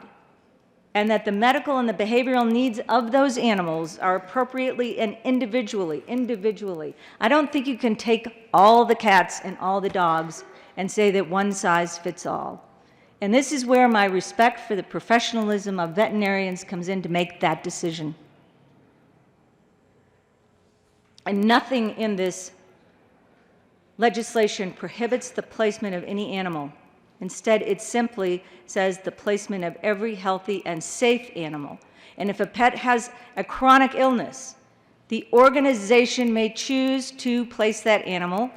and that the medical and the behavioral needs of those animals are appropriately and individually. I don't think you can take all the cats and all the dogs and say that one size fits all. And this is where my respect for the professionalism of veterinarians comes in to make that decision. And nothing in this legislation prohibits the placement of any animal. Instead, it simply says the placement of every healthy and safe animal. And if a pet has a chronic illness, the organization may choose to place that animal,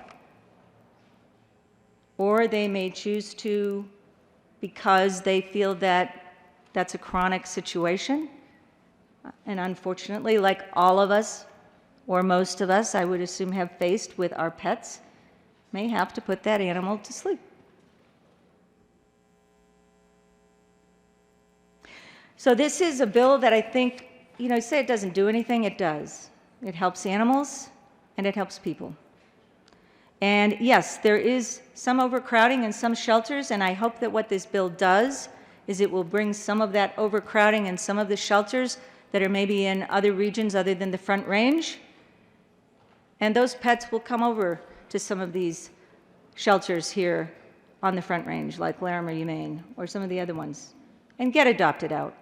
or they may choose to because they feel that that's a chronic situation. And unfortunately, like all of us, or most of us, I would assume, have faced with our pets, may have to put that animal to sleep. So this is a bill that I think, say it doesn't do anything, it does. It helps animals and it helps people. And yes, there is some overcrowding in some shelters, and I hope that what this bill does is it will bring some of that overcrowding in some of the shelters that are maybe in other regions other than the Front Range. And those pets will come over to some of these shelters here on the Front Range, like Larimer Humane, or some of the other ones, and get adopted out.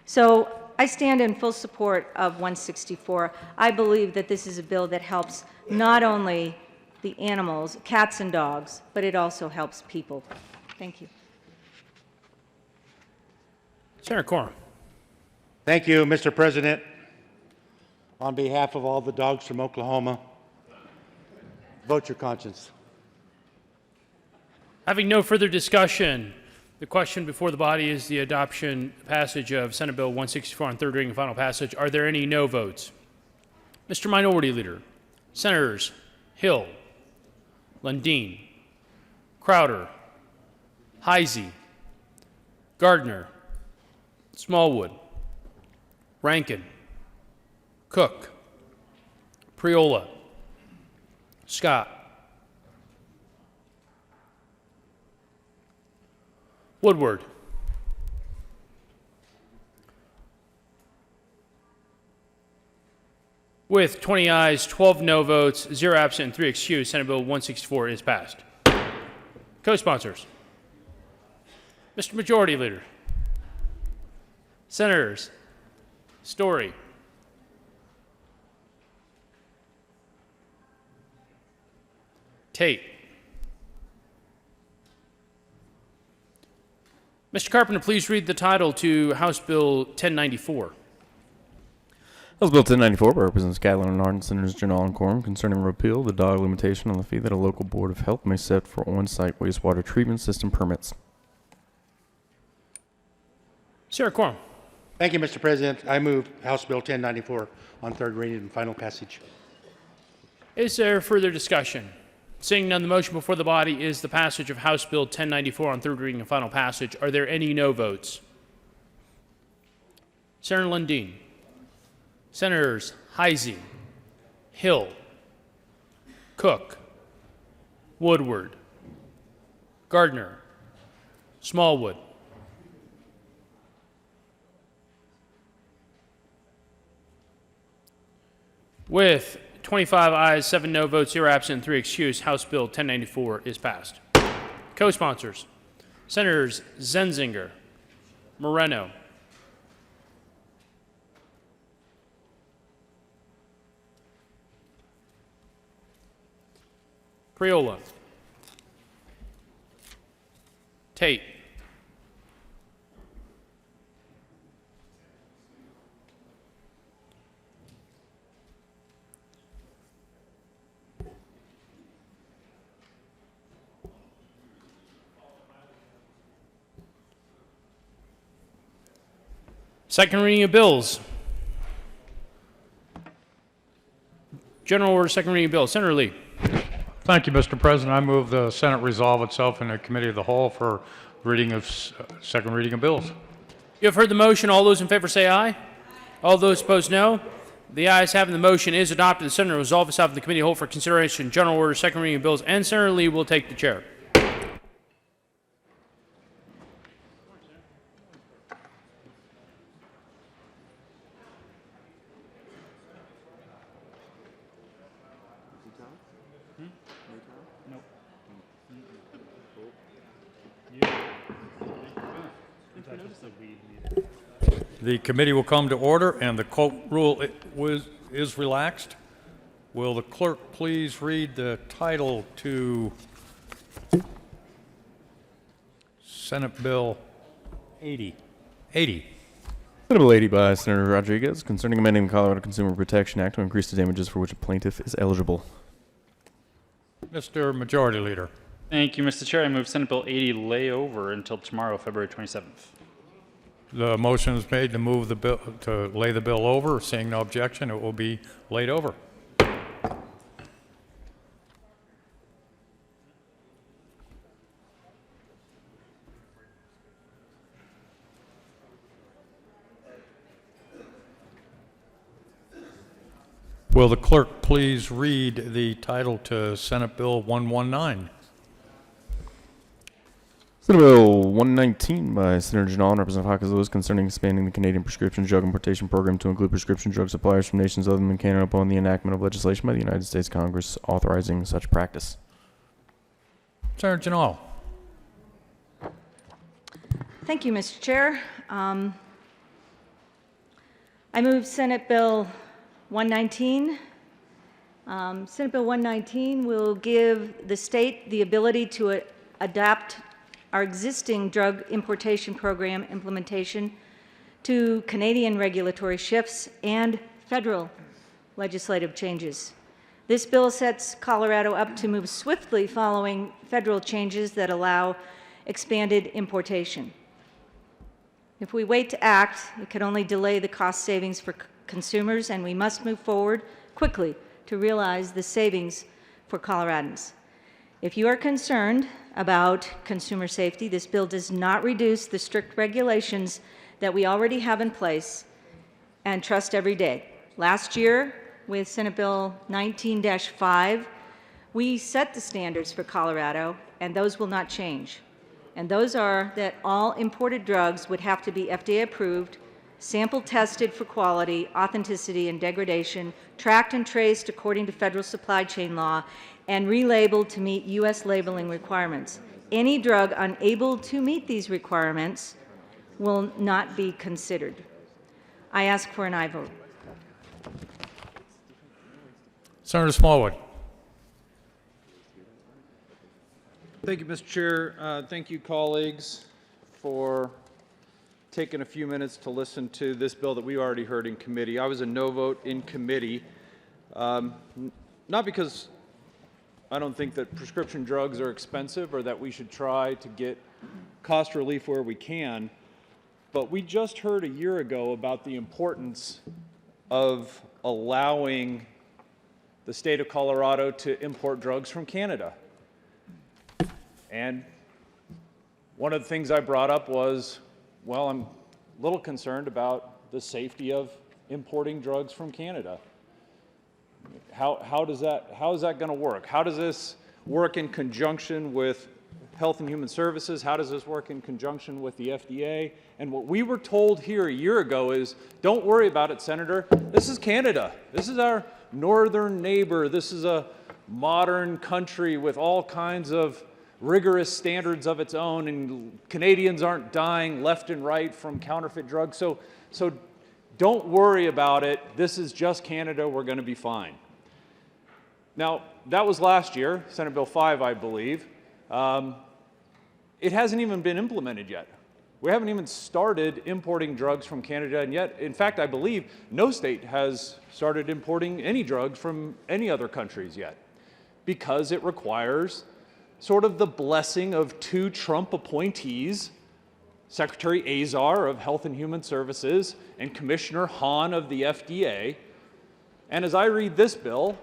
So I stand in full support of 164. I believe that this is a bill that helps not only the animals, cats and dogs, but it also helps people. Thank you. Senator Quorum. Thank you, Mr. President. On behalf of all the dogs from Oklahoma, vote your conscience. Having no further discussion, the question before the body is the adoption passage of Senate Bill 164 on third reading and final passage. Are there any no votes? Mr. Minority Leader, Senators Hill, Lundin, Crowder, Heisey, Gardner, Smallwood, Rankin, Cook, Priola, Scott, Woodward, with 20 ayes, 12 no votes, 0 absent, and 3 excused, Senate Bill 164 is passed. Co-sponsors, Mr. Majority Leader, Senators Story, Tate. Mr. Carpenter, please read the title to House Bill 1094. House Bill 1094 by Representatives Catlin and Arden, Senators General and Quorum, concerning repeal the dog limitation on the fee that a local board of health may set for on-site wastewater treatment system permits. Sarah Quorum. Thank you, Mr. President. I move House Bill 1094 on third reading and final passage. Is there further discussion? Seeing none, the motion before the body is the passage of House Bill 1094 on third reading and final passage. Are there any no votes? Senator Lundin. Senators Heisey, Hill, Cook, Woodward, Gardner, Smallwood. With 25 ayes, 7 no votes, 0 absent, and 3 excused, House Bill 1094 is passed. Co-sponsors, Senators Zenzinger, Moreno, Priola, Tate, second reading of bills. General order, second reading of bills. Senator Lee. Thank you, Mr. President. I move the Senate resolve itself in a committee of the whole for reading of second reading of bills. You have heard the motion. All those in favor say aye. All those opposed, no. The ayes having the motion is adopted. The Senate will resolve itself in the committee of the whole for consideration. General order, second reading of bills, and Senator Lee will take the chair. The committee will come to order, and the quote rule is relaxed. Will the clerk please read the title to Senate Bill 80? Senate Bill 80 by Senator Rodriguez concerning amending the Colorado Consumer Protection Act to increase the damages for which a plaintiff is eligible. Mr. Majority Leader. Thank you, Mr. Chair. I move Senate Bill 80 lay over until tomorrow, February 27th. The motion is made to move the bill, to lay the bill over. Seeing no objection, it will be laid over. Will the clerk please read the title to Senate Bill 119? Senate Bill 119 by Senator Janal and Representative Hawkins Lewis concerning expanding the Canadian prescription drug importation program to include prescription drug suppliers from nations other than Canada upon the enactment of legislation by the United States Congress authorizing such practice. Senator Janal. Thank you, Mr. Chair. I move Senate Bill 119. Senate Bill 119 will give the state the ability to adapt our existing drug importation program implementation to Canadian regulatory shifts and federal legislative changes. This bill sets Colorado up to move swiftly following federal changes that allow expanded importation. If we wait to act, it could only delay the cost savings for consumers, and we must move forward quickly to realize the savings for Coloradans. If you are concerned about consumer safety, this bill does not reduce the strict regulations that we already have in place and trust every day. Last year, with Senate Bill 19-5, we set the standards for Colorado, and those will not change. And those are that all imported drugs would have to be FDA approved, sample tested for quality, authenticity, and degradation, tracked and traced according to federal supply chain law, and relabeled to meet U.S. labeling requirements. Any drug unable to meet these requirements will not be considered. I ask for an aye vote. Senator Smallwood. Thank you, Mr. Chair. Thank you, colleagues, for taking a few minutes to listen to this bill that we already heard in committee. I was a no vote in committee, not because I don't think that prescription drugs are expensive or that we should try to get cost relief where we can, but we just heard a year ago about the importance of allowing the state of Colorado to import drugs from Canada. And one of the things I brought up was, well, I'm a little concerned about the safety of importing drugs from Canada. How is that going to work? How does this work in conjunction with Health and Human Services? How does this work in conjunction with the FDA? And what we were told here a year ago is, don't worry about it, Senator. This is Canada. This is our northern neighbor. This is a modern country with all kinds of rigorous standards of its own, and Canadians aren't dying left and right from counterfeit drugs. So don't worry about it. This is just Canada. We're going to be fine. Now, that was last year, Senate Bill 5, I believe. It hasn't even been implemented yet. We haven't even started importing drugs from Canada, and yet, in fact, I believe no state has started importing any drugs from any other countries yet, because it requires sort of the blessing of two Trump appointees, Secretary Azar of Health and Human Services and Commissioner Hahn of the FDA. And as I read this bill,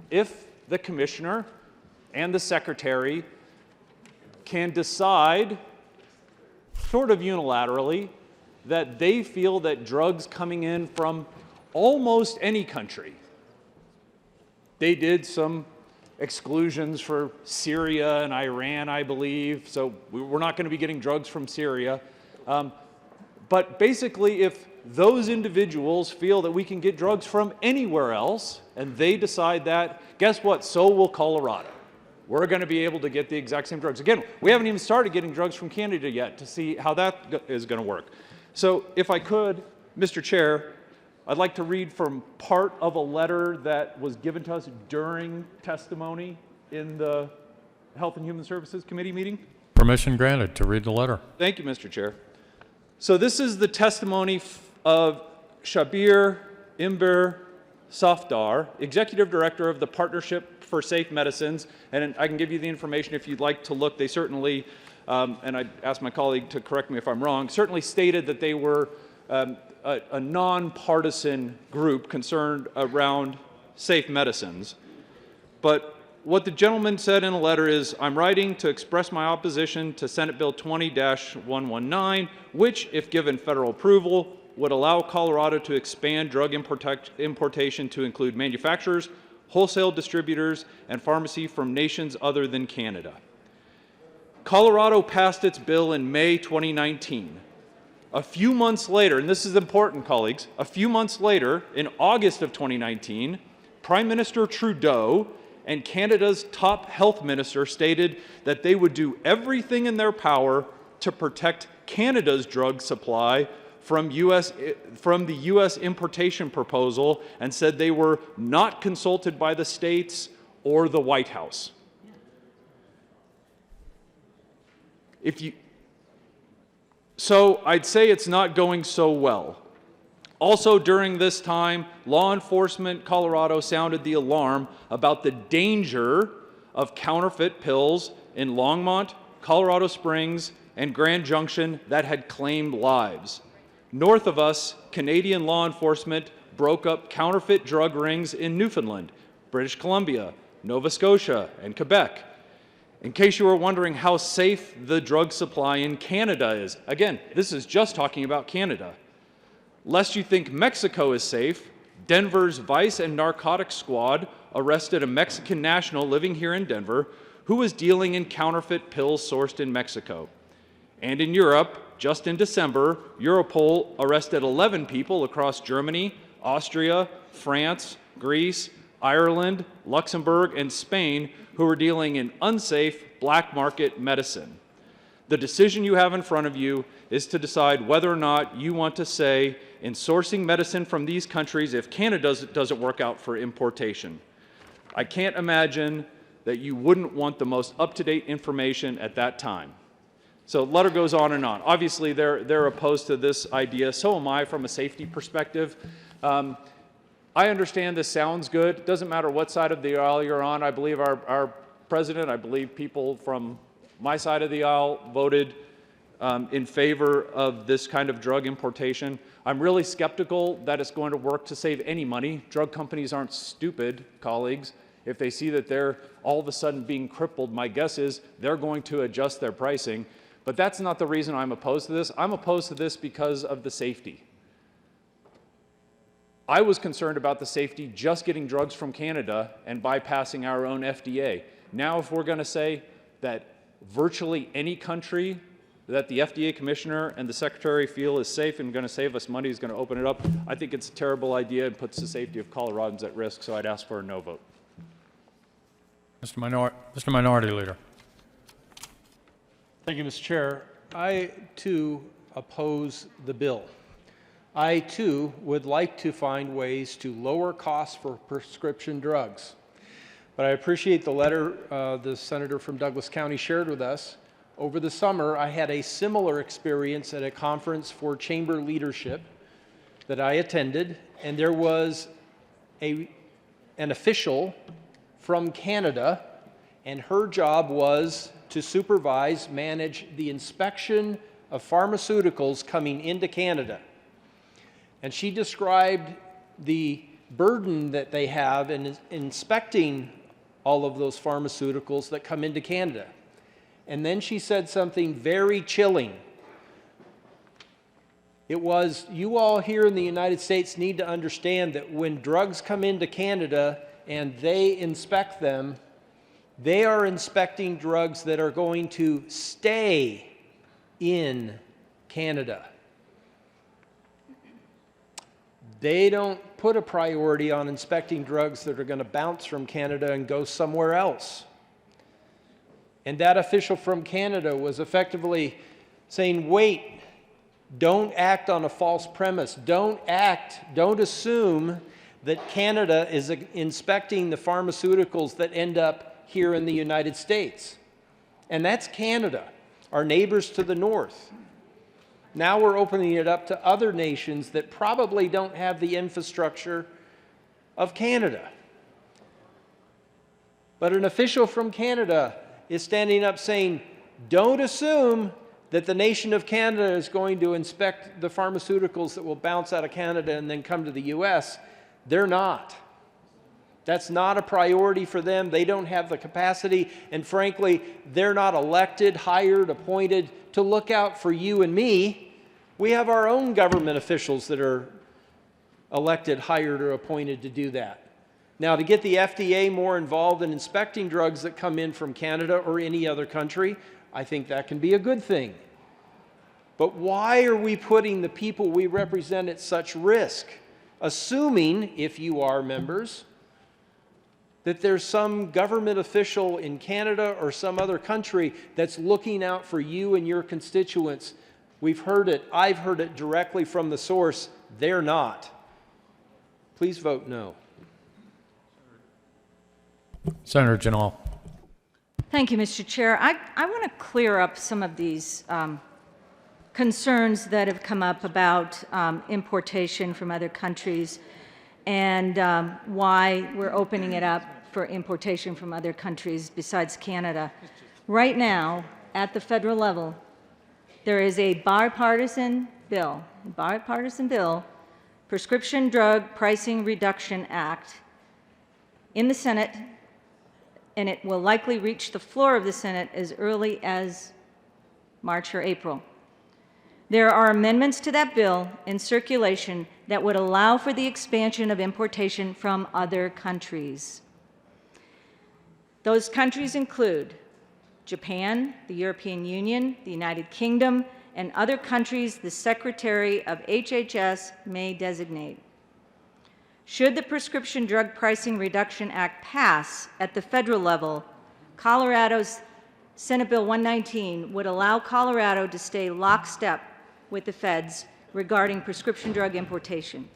if the commissioner and the secretary can decide sort of unilaterally that they feel that drugs coming in from almost any country, they did some exclusions for Syria and Iran, I believe, so we're not going to be getting drugs from Syria. But basically, if those individuals feel that we can get drugs from anywhere else, and they decide that, guess what? So will Colorado. we're going to be able to get the exact same drugs. Again, we haven't even started getting drugs from Canada yet to see how that is going to work. So if I could, Mr. Chair, I'd like to read from part of a letter that was given to us during testimony in the Health and Human Services Committee meeting. Permission granted to read the letter. Thank you, Mr. Chair. So this is the testimony of Shabir Imber Safdar, Executive Director of the Partnership for Safe Medicines, and I can give you the information if you'd like to look. They certainly, and I ask my colleague to correct me if I'm wrong, certainly stated that they were a nonpartisan group concerned around safe medicines. But what the gentleman said in a letter is, I'm writing to express my opposition to Senate Bill 20-119, which, if given federal approval, would allow Colorado to expand drug importation to include manufacturers, wholesale distributors, and pharmacy from nations other than Canada. Colorado passed its bill in May 2019. A few months later, and this is important, colleagues, a few months later, in August of 2019, Prime Minister Trudeau and Canada's top health minister stated that they would do everything in their power to protect Canada's drug supply from the U.S. importation proposal, and said they were not consulted by the states or the White House. So I'd say it's not going so well. Also during this time, law enforcement Colorado sounded the alarm about the danger of counterfeit pills in Longmont, Colorado Springs, and Grand Junction that had claimed lives. North of us, Canadian law enforcement broke up counterfeit drug rings in Newfoundland, British Columbia, Nova Scotia, and Quebec. In case you were wondering how safe the drug supply in Canada is, again, this is just talking about Canada. Lest you think Mexico is safe, Denver's Vice and Narcotics Squad arrested a Mexican national living here in Denver who was dealing in counterfeit pills sourced in Mexico. And in Europe, just in December, Europol arrested 11 people across Germany, Austria, France, Greece, Ireland, Luxembourg, and Spain who were dealing in unsafe black market medicine. The decision you have in front of you is to decide whether or not you want to say in sourcing medicine from these countries if Canada doesn't work out for importation. I can't imagine that you wouldn't want the most up-to-date information at that time. So the letter goes on and on. Obviously, they're opposed to this idea. So am I from a safety perspective. I understand this sounds good. It doesn't matter what side of the aisle you're on. I believe our president, I believe people from my side of the aisle voted in favor of this kind of drug importation. I'm really skeptical that it's going to work to save any money. Drug companies aren't stupid, colleagues. If they see that they're all of a sudden being crippled, my guess is they're going to adjust their pricing. But that's not the reason I'm opposed to this. I'm opposed to this because of the safety. I was concerned about the safety just getting drugs from Canada and bypassing our own FDA. Now, if we're going to say that virtually any country that the FDA commissioner and the secretary feel is safe and going to save us money is going to open it up, I think it's a terrible idea and puts the safety of Coloradans at risk, so I'd ask for a no vote. Mr. Minority Leader. Thank you, Mr. Chair. I, too, oppose the bill. I, too, would like to find ways to lower costs for prescription drugs. But I appreciate the letter the senator from Douglas County shared with us. Over the summer, I had a similar experience at a conference for chamber leadership that I attended, and there was an official from Canada, and her job was to supervise, manage the inspection of pharmaceuticals coming into Canada. And she described the burden that they have in inspecting all of those pharmaceuticals that come into Canada. And then she said something very chilling. It was, you all here in the United States need to understand that when drugs come into Canada and they inspect them, they are inspecting drugs that are going to stay in Canada. They don't put a priority on inspecting drugs that are going to bounce from Canada and go somewhere else. And that official from Canada was effectively saying, wait, don't act on a false premise. Don't assume that Canada is inspecting the pharmaceuticals that end up here in the United States. And that's Canada, our neighbors to the north. Now we're opening it up to other nations that probably don't have the infrastructure of Canada. But an official from Canada is standing up saying, don't assume that the nation of Canada is going to inspect the pharmaceuticals that will bounce out of Canada and then come to the US. They're not. That's not a priority for them. They don't have the capacity, and frankly, they're not elected, hired, appointed to look out for you and me. We have our own government officials that are elected, hired, or appointed to do that. Now, to get the FDA more involved in inspecting drugs that come in from Canada or any other country, I think that can be a good thing. But why are we putting the people we represent at such risk, assuming, if you are members, that there's some government official in Canada or some other country that's looking out for you and your constituents? We've heard it. I've heard it directly from the source. They're not. Please vote no. Senator Janal. Thank you, Mr. Chair. I want to clear up some of these concerns that have come up about importation from other countries and why we're opening it up for importation from other countries besides Canada. Right now, at the federal level, there is a bipartisan bill, Prescription Drug Pricing Reduction Act, in the Senate, and it will likely reach the floor of the Senate as early as March or April. There are amendments to that bill in circulation that would allow for the expansion of importation from other countries. Those countries include Japan, the European Union, the United Kingdom, and other countries the Secretary of HHS may designate. Should the Prescription Drug Pricing Reduction Act pass at the federal level, Colorado's Senate Bill 119 would allow Colorado to stay lockstep with the feds regarding prescription drug importation.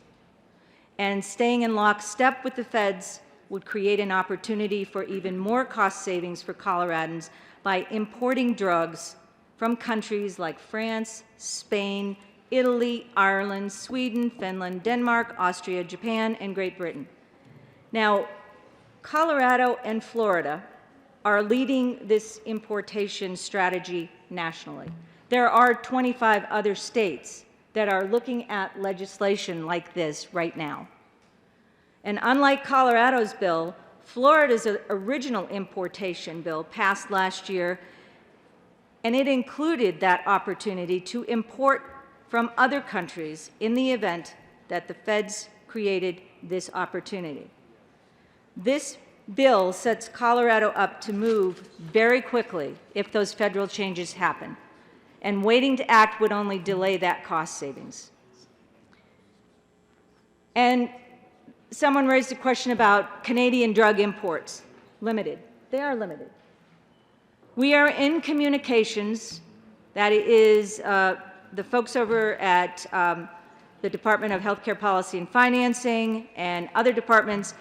And staying in lockstep with the feds would create an opportunity for even more cost savings for Coloradans by importing drugs from countries like France, Spain, Italy, Ireland, Sweden, Finland, Denmark, Austria, Japan, and Great Britain. Now, Colorado and Florida are leading this importation strategy nationally. There are 25 other states that are looking at legislation like this right now. And unlike Colorado's bill, Florida's original importation bill passed last year, and it included that opportunity to import from other countries in the event that the feds created this opportunity. This bill sets Colorado up to move very quickly if those federal changes happen, and waiting to act would only delay that cost savings. And someone raised a question about Canadian drug imports. Limited. They are limited. We are in communications, that is the folks over at the Department of Healthcare Policy and Financing and other departments.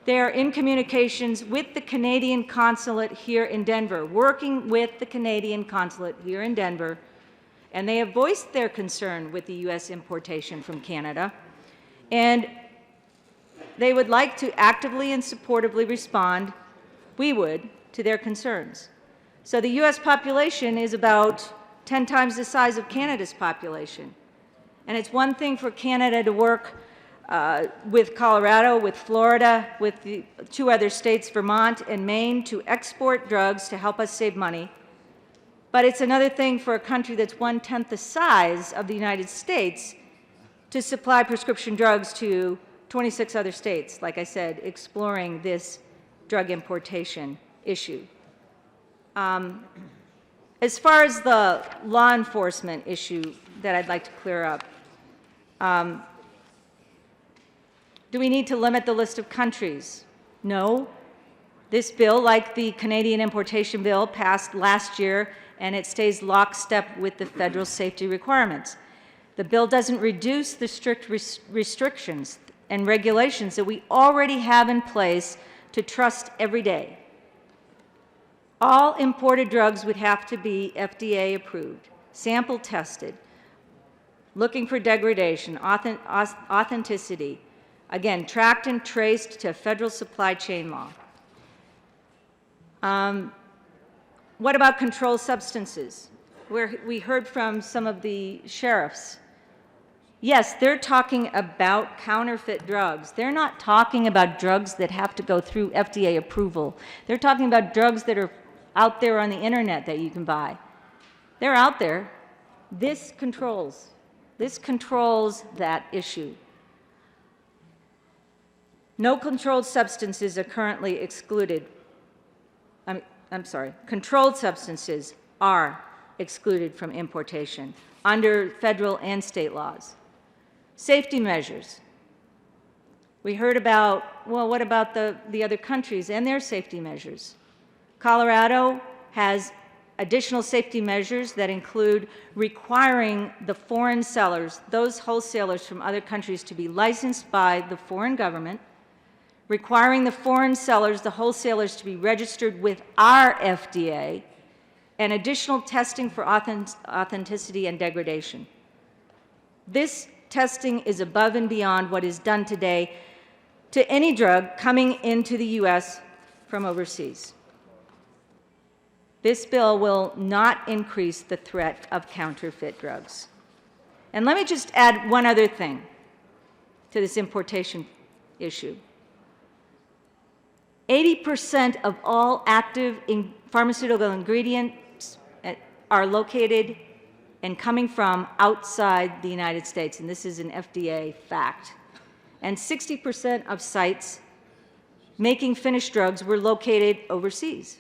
They are in communications with the Canadian consulate here in Denver, working with the Canadian consulate here in Denver, and they have voiced their concern with the U.S. importation from Canada, and they would like to actively and supportively respond, we would, to their concerns. So the U.S. population is about 10 times the size of Canada's population, and it's one thing for Canada to work with Colorado, with Florida, with the two other states, Vermont and Maine, to export drugs to help us save money. But it's another thing for a country that's 1/10 the size of the United States to supply prescription drugs to 26 other states, like I said, exploring this drug importation issue. As far as the law enforcement issue that I'd like to clear up, do we need to limit the list of countries? No. This bill, like the Canadian importation bill, passed last year, and it stays lockstep with the federal safety requirements. The bill doesn't reduce the strict restrictions and regulations that we already have in place to trust every day. All imported drugs would have to be FDA approved, sample tested, looking for degradation, authenticity, again, tracked and traced to federal supply chain law. What about controlled substances? We heard from some of the sheriffs. Yes, they're talking about counterfeit drugs. They're not talking about drugs that have to go through FDA approval. They're talking about drugs that are out there on the internet that you can buy. They're out there. This controls that issue. No controlled substances are currently excluded. I'm sorry, controlled substances are excluded from importation under federal and state laws. Safety measures. We heard about, well, what about the other countries and their safety measures? Colorado has additional safety measures that include requiring the foreign sellers, those wholesalers from other countries, to be licensed by the foreign government, requiring the foreign sellers, the wholesalers, to be registered with our FDA, and additional testing for authenticity and degradation. This testing is above and beyond what is done today to any drug coming into the U.S. from overseas. This bill will not increase the threat of counterfeit drugs. And let me just add one other thing to this importation issue. 80% of all active pharmaceutical ingredients are located and coming from outside the United States, and this is an FDA fact. And 60% of sites making finished drugs were located overseas.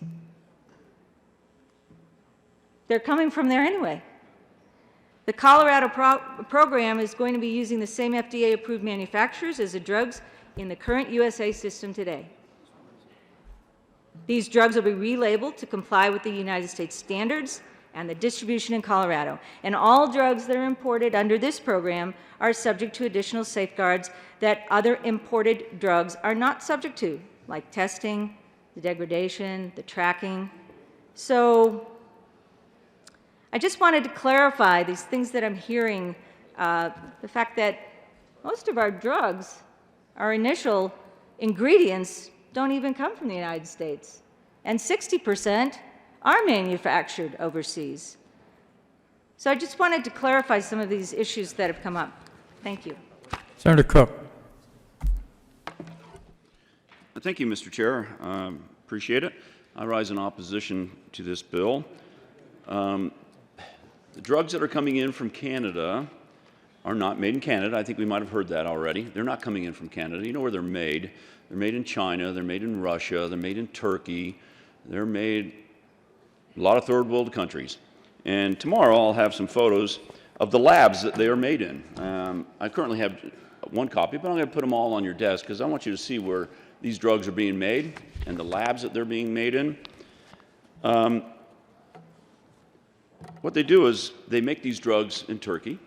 They're coming from there anyway. The Colorado program is going to be using the same FDA-approved manufacturers as the drugs in the current USA system today. These drugs will be relabeled to comply with the United States standards and the distribution in Colorado. And all drugs that are imported under this program are subject to additional safeguards that other imported drugs are not subject to, like testing, the degradation, the tracking. So I just wanted to clarify these things that I'm hearing, the fact that most of our drugs, our initial ingredients, don't even come from the United States, and 60% are manufactured overseas. So I just wanted to clarify some of these issues that have come up. Thank you. Senator Cook. Thank you, Mr. Chair. Appreciate it. I rise in opposition to this bill. The drugs that are coming in from Canada are not made in Canada. I think we might have heard that already. They're not coming in from Canada. You know where they're made. They're made in China, they're made in Russia, they're made in Turkey, they're made in a lot of third world countries. And tomorrow I'll have some photos of the labs that they are made in. I currently have one copy, but I'm going to put them all on your desk because I want you to see where these drugs are being made and the labs that they're being made in. What they do is they make these drugs in Turkey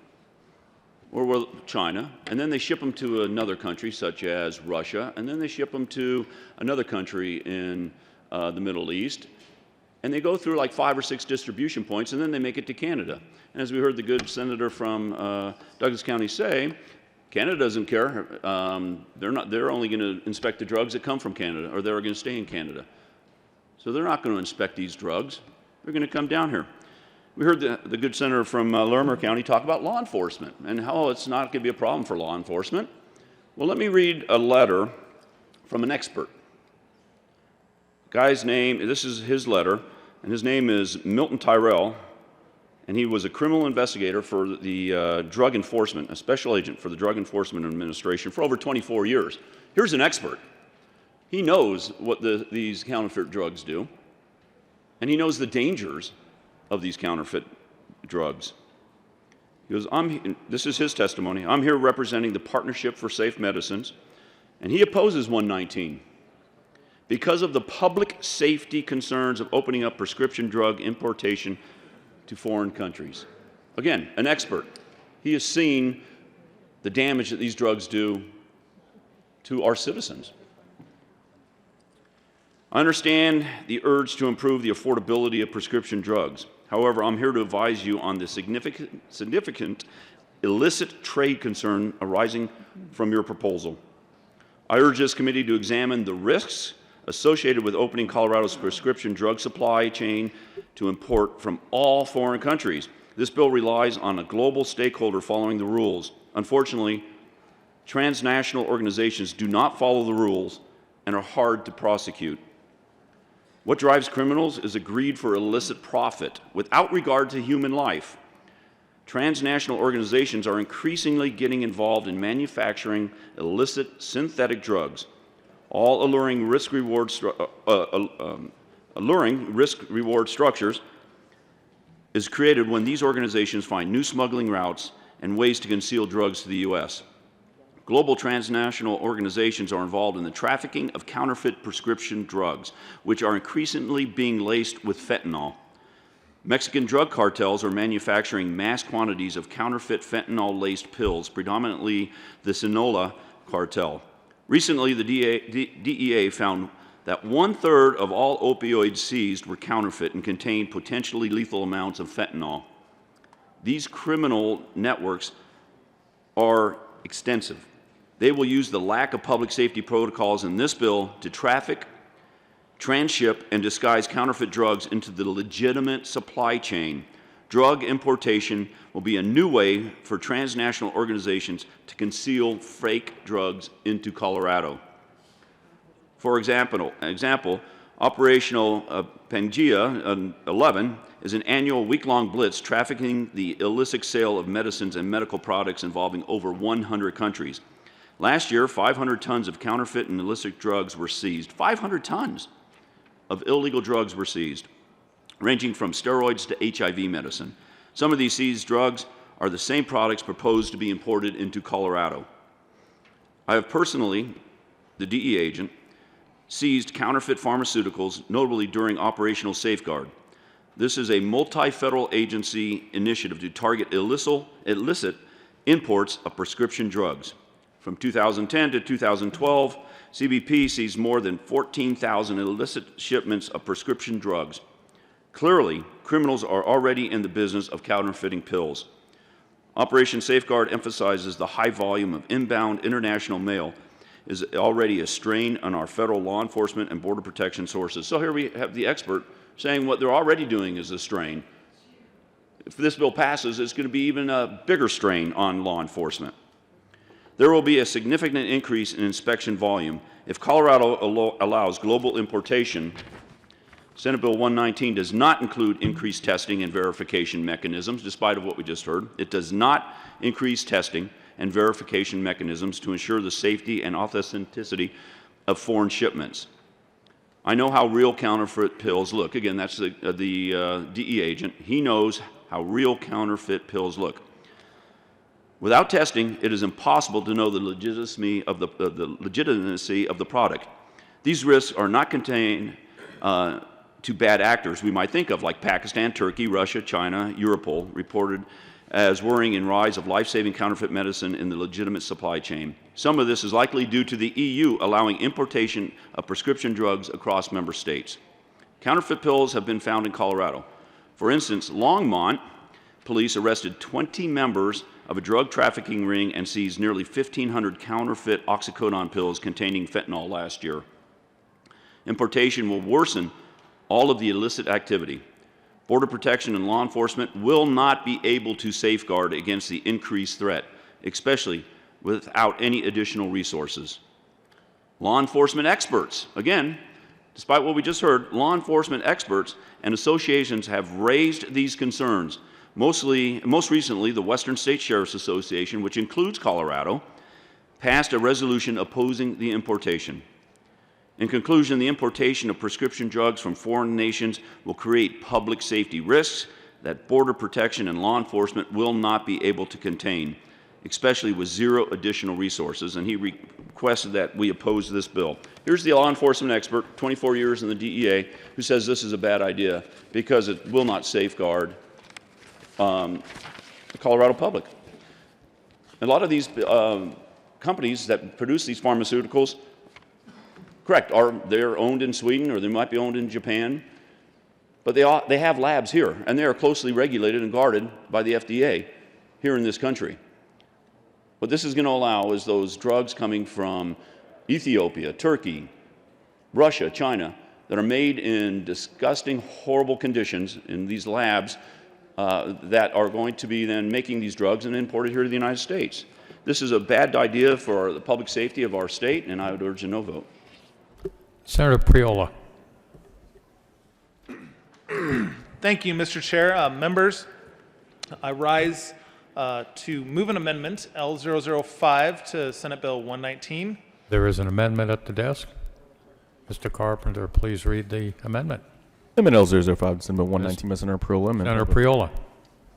or China, and then they ship them to another country such as Russia, and then they ship them to another country in the Middle East, and they go through like 5 or 6 distribution points, and then they make it to Canada. And as we heard the good senator from Douglas County say, Canada doesn't care. They're only going to inspect the drugs that come from Canada, or they're going to stay in Canada. So they're not going to inspect these drugs. They're going to come down here. We heard the good senator from Larimer County talk about law enforcement and how it's not going to be a problem for law enforcement. Well, let me read a letter from an expert. Guy's name, this is his letter, and his name is Milton Tyrell, and he was a criminal investigator for the Drug Enforcement, a special agent for the Drug Enforcement Administration for over 24 years. Here's an expert. He knows what these counterfeit drugs do, and he knows the dangers of these counterfeit drugs. He goes, this is his testimony. I'm here representing the Partnership for Safe Medicines, and he opposes 119 because of the public safety concerns of opening up prescription drug importation to foreign countries. Again, an expert. He has seen the damage that these drugs do to our citizens. I understand the urge to improve the affordability of prescription drugs. However, I'm here to advise you on the significant illicit trade concern arising from your proposal. I urge this committee to examine the risks associated with opening Colorado's prescription drug supply chain to import from all foreign countries. This bill relies on a global stakeholder following the rules. Unfortunately, transnational organizations do not follow the rules and are hard to prosecute. What drives criminals is a greed for illicit profit without regard to human life. Transnational organizations are increasingly getting involved in manufacturing illicit synthetic drugs. All alluring risk-reward structures is created when these organizations find new smuggling routes and ways to conceal drugs to the U.S. Global transnational organizations are involved in the trafficking of counterfeit prescription drugs, which are increasingly being laced with fentanyl. Mexican drug cartels are manufacturing mass quantities of counterfeit fentanyl-laced pills, predominantly the Sinaloa cartel. Recently, the DEA found that 1/3 of all opioids seized were counterfeit and contained potentially lethal amounts of fentanyl. These criminal networks are extensive. They will use the lack of public safety protocols in this bill to traffic, transship, and disguise counterfeit drugs into the legitimate supply chain. Drug importation will be a new way for transnational organizations to conceal fake drugs into Colorado. For example, Operational Pangea 11 is an annual week-long blitz trafficking the illicit sale of medicines and medical products involving over 100 countries. Last year, 500 tons of counterfeit and illicit drugs were seized. 500 tons of illegal drugs were seized, ranging from steroids to HIV medicine. Some of these seized drugs are the same products proposed to be imported into Colorado. I have personally, the DEA agent, seized counterfeit pharmaceuticals, notably during Operational Safeguard. This is a multi-federal agency initiative to target illicit imports of prescription drugs. From 2010 to 2012, CBP seized more than 14,000 illicit shipments of prescription drugs. Clearly, criminals are already in the business of counterfeiting pills. Operation Safeguard emphasizes the high volume of inbound international mail is already a strain on our federal law enforcement and border protection sources. So here we have the expert saying what they're already doing is a strain. If this bill passes, it's going to be even a bigger strain on law enforcement. There will be a significant increase in inspection volume. If Colorado allows global importation, Senate Bill 119 does not include increased testing and verification mechanisms, despite of what we just heard. It does not increase testing and verification mechanisms to ensure the safety and authenticity of foreign shipments. I know how real counterfeit pills look. Again, that's the DEA agent. He knows how real counterfeit pills look. Without testing, it is impossible to know the legitimacy of the product. These risks are not contained to bad actors we might think of, like Pakistan, Turkey, Russia, China, Europol, reported as worrying in rise of life-saving counterfeit medicine in the legitimate supply chain. Some of this is likely due to the EU allowing importation of prescription drugs across member states. Counterfeit pills have been found in Colorado. For instance, Longmont police arrested 20 members of a drug trafficking ring and seized nearly 1,500 counterfeit oxycodone pills containing fentanyl last year. Importation will worsen all of the illicit activity. Border protection and law enforcement will not be able to safeguard against the increased threat, especially without any additional resources. Law enforcement experts, again, despite what we just heard, law enforcement experts and associations have raised these concerns. Most recently, the Western State Sheriff's Association, which includes Colorado, passed a resolution opposing the importation. In conclusion, the importation of prescription drugs from foreign nations will create public safety risks that border protection and law enforcement will not be able to contain. especially with zero additional resources, and he requested that we oppose this bill. Here's the law enforcement expert, 24 years in the DEA, who says this is a bad idea because it will not safeguard the Colorado public. A lot of these companies that produce these pharmaceuticals, correct, they're owned in Sweden or they might be owned in Japan, but they have labs here, and they are closely regulated and guarded by the FDA here in this country. What this is going to allow is those drugs coming from Ethiopia, Turkey, Russia, China, that are made in disgusting, horrible conditions in these labs that are going to be then making these drugs and imported here to the United States. This is a bad idea for the public safety of our state, and I would urge a no vote. Senator Priola. Thank you, Mr. Chair. Members, I rise to move an amendment, L005, to Senate Bill 119. There is an amendment at the desk. Mr. Carpenter, please read the amendment. Amendment L005, Senate Bill 119 by Senator Priola. Senator Priola.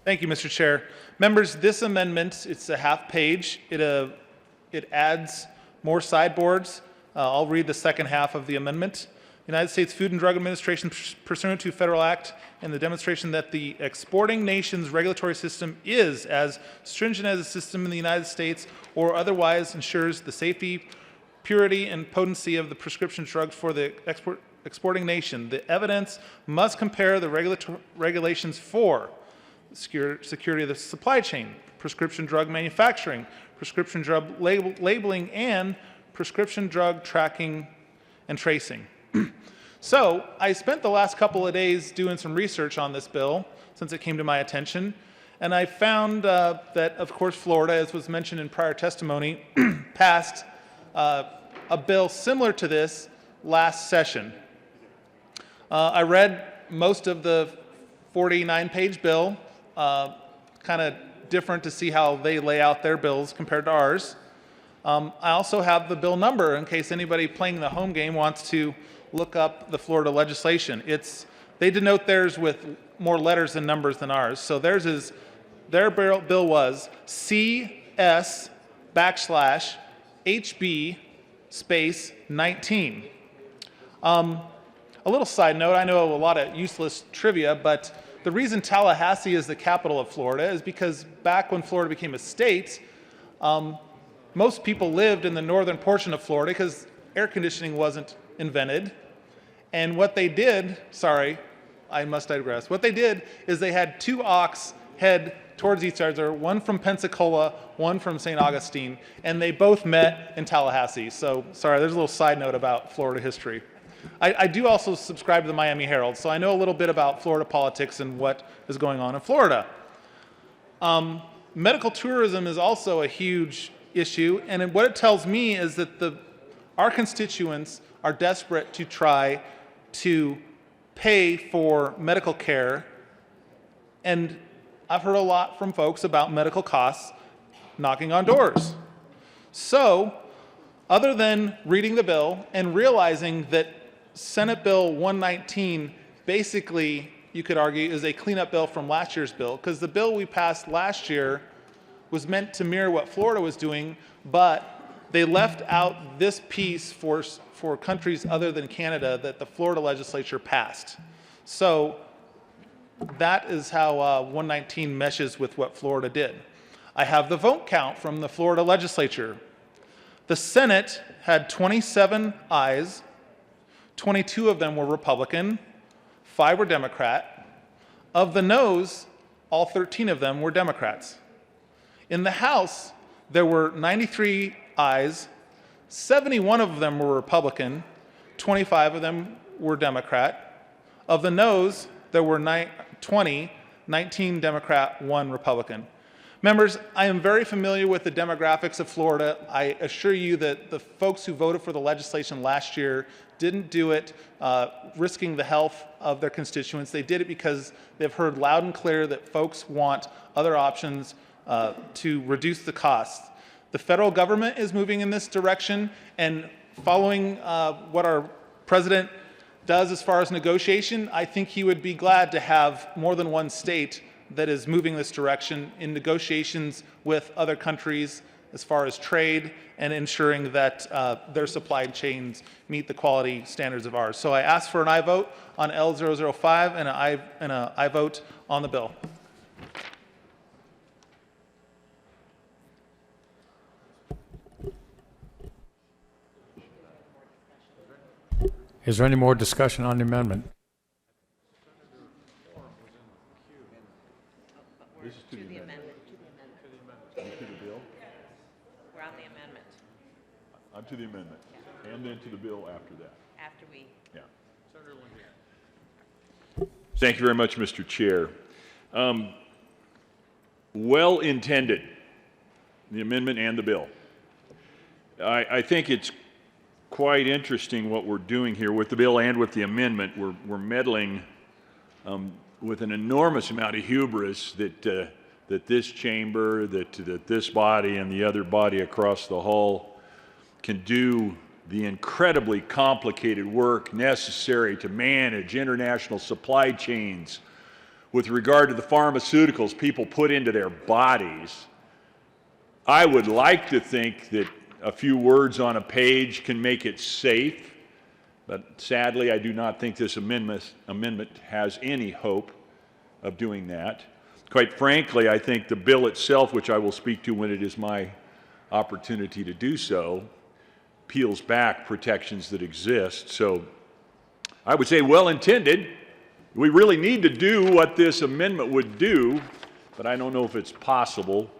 Thank you, Mr. Chair. Members, this amendment, it's a half page. It adds more sideboards. I'll read the second half of the amendment. United States Food and Drug Administration, pursuant to federal act, and the demonstration that the exporting nation's regulatory system is as stringent as a system in the United States or otherwise ensures the safety, purity, and potency of the prescription drugs for the exporting nation. The evidence must compare the regulations for security of the supply chain, prescription drug manufacturing, prescription drug labeling, and prescription drug tracking and tracing. So I spent the last couple of days doing some research on this bill since it came to my attention, and I found that, of course, Florida, as was mentioned in prior testimony, passed a bill similar to this last session. I read most of the 49-page bill, kind of different to see how they lay out their bills compared to ours. I also have the bill number in case anybody playing the home game wants to look up the Florida legislation. They denote theirs with more letters and numbers than ours. So their bill was CS/HB/19. A little side note, I know a lot of useless trivia, but the reason Tallahassee is the capital of Florida is because back when Florida became a state, most people lived in the northern portion of Florida because air conditioning wasn't invented. And what they did, sorry, I must digress. What they did is they had two ox head towards each other, one from Pensacola, one from St. Augustine, and they both met in Tallahassee. So, sorry, there's a little side note about Florida history. I do also subscribe to the Miami Herald, so I know a little bit about Florida politics and what is going on in Florida. Medical tourism is also a huge issue, and what it tells me is that our constituents are desperate to try to pay for medical care, and I've heard a lot from folks about medical costs knocking on doors. So, other than reading the bill and realizing that Senate Bill 119 basically, you could argue, is a cleanup bill from last year's bill, because the bill we passed last year was meant to mirror what Florida was doing, but they left out this piece for countries other than Canada that the Florida legislature passed. So that is how 119 meshes with what Florida did. I have the vote count from the Florida legislature. The Senate had 27 ayes, 22 of them were Republican, 5 were Democrat. Of the noes, all 13 of them were Democrats. In the House, there were 93 ayes, 71 of them were Republican, 25 of them were Democrat. Of the noes, there were 19 Democrat, 1 Republican. Members, I am very familiar with the demographics of Florida. I assure you that the folks who voted for the legislation last year didn't do it risking the health of their constituents. They did it because they've heard loud and clear that folks want other options to reduce the costs. The federal government is moving in this direction, and following what our president does as far as negotiation, I think he would be glad to have more than one state that is moving this direction in negotiations with other countries as far as trade and ensuring that their supply chains meet the quality standards of ours. So I ask for an aye vote on L005 and an aye vote on the bill. Is there any more discussion on the amendment? This is to the amendment. To the bill? We're on the amendment. To the amendment, and then to the bill after that. After we. Yeah. Thank you very much, Mr. Chair. Well intended, the amendment and the bill. I think it's quite interesting what we're doing here with the bill and with the amendment. We're meddling with an enormous amount of hubris that this chamber, that this body, and the other body across the hall can do the incredibly complicated work necessary to manage international supply chains with regard to the pharmaceuticals people put into their bodies. I would like to think that a few words on a page can make it safe, but sadly I do not think this amendment has any hope of doing that. Quite frankly, I think the bill itself, which I will speak to when it is my opportunity to do so, peels back protections that exist. So I would say well intended. We really need to do what this amendment would do, but I don't know if it's possible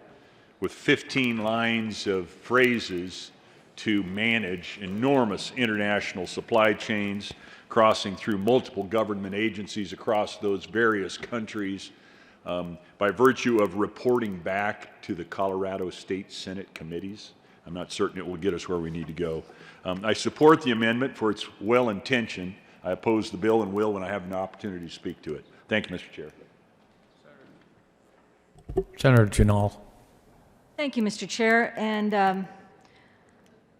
with 15 lines of phrases to manage enormous international supply chains crossing through multiple government agencies across those various countries by virtue of reporting back to the Colorado State Senate committees. I'm not certain it will get us where we need to go. I support the amendment for its well-intentioned. I oppose the bill and will when I have an opportunity to speak to it. Thank you, Mr. Chair. Senator Janal. Thank you, Mr. Chair. And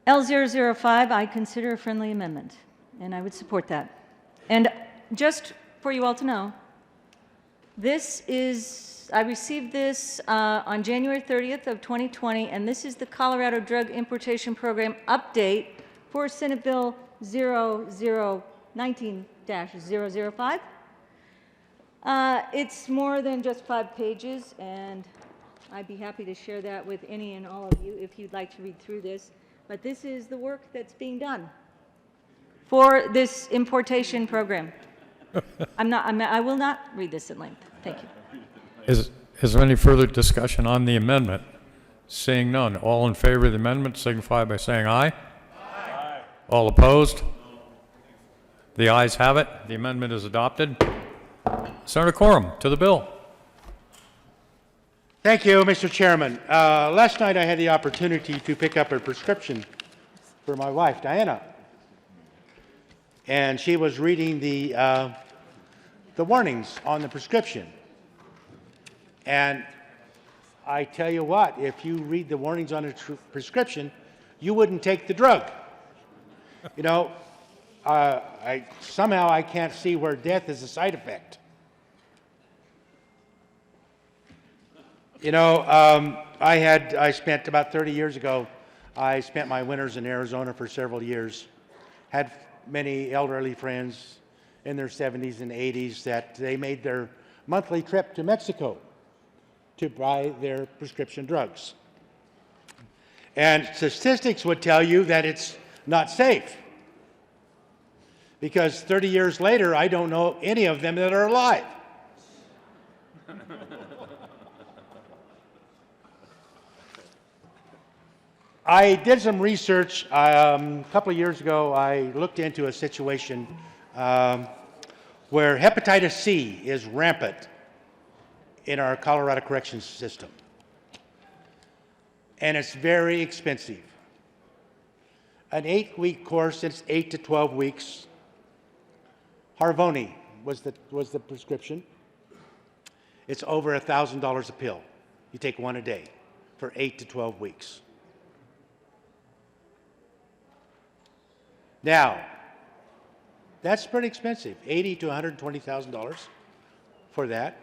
L005, I consider a friendly amendment, and I would support that. And just for you all to know, I received this on January 30th of 2020, and this is the Colorado Drug Importation Program update for Senate Bill 19-005. It's more than just 5 pages, and I'd be happy to share that with any and all of you if you'd like to read through this. But this is the work that's being done for this importation program. I will not read this at length. Thank you. Is there any further discussion on the amendment? Seeing none, all in favor of the amendment signify by saying aye. Aye. All opposed? The ayes have it. The amendment is adopted. Senator Quorum, to the bill. Thank you, Mr. Chairman. Last night I had the opportunity to pick up a prescription for my wife, Diana. And she was reading the warnings on the prescription. And I tell you what, if you read the warnings on a prescription, you wouldn't take the drug. You know, somehow I can't see where death is a side effect. You know, I spent about 30 years ago, I spent my winters in Arizona for several years. Had many elderly friends in their 70s and 80s that they made their monthly trip to Mexico to buy their prescription drugs. And statistics would tell you that it's not safe. Because 30 years later, I don't know any of them that are alive. I did some research. A couple of years ago, I looked into a situation where hepatitis C is rampant in our Colorado corrections system. And it's very expensive. An 8-week course, it's 8 to 12 weeks. Harvoni was the prescription. It's over $1,000 a pill. You take one a day for 8 to 12 weeks. Now, that's pretty expensive, $80,000 to $120,000 for that.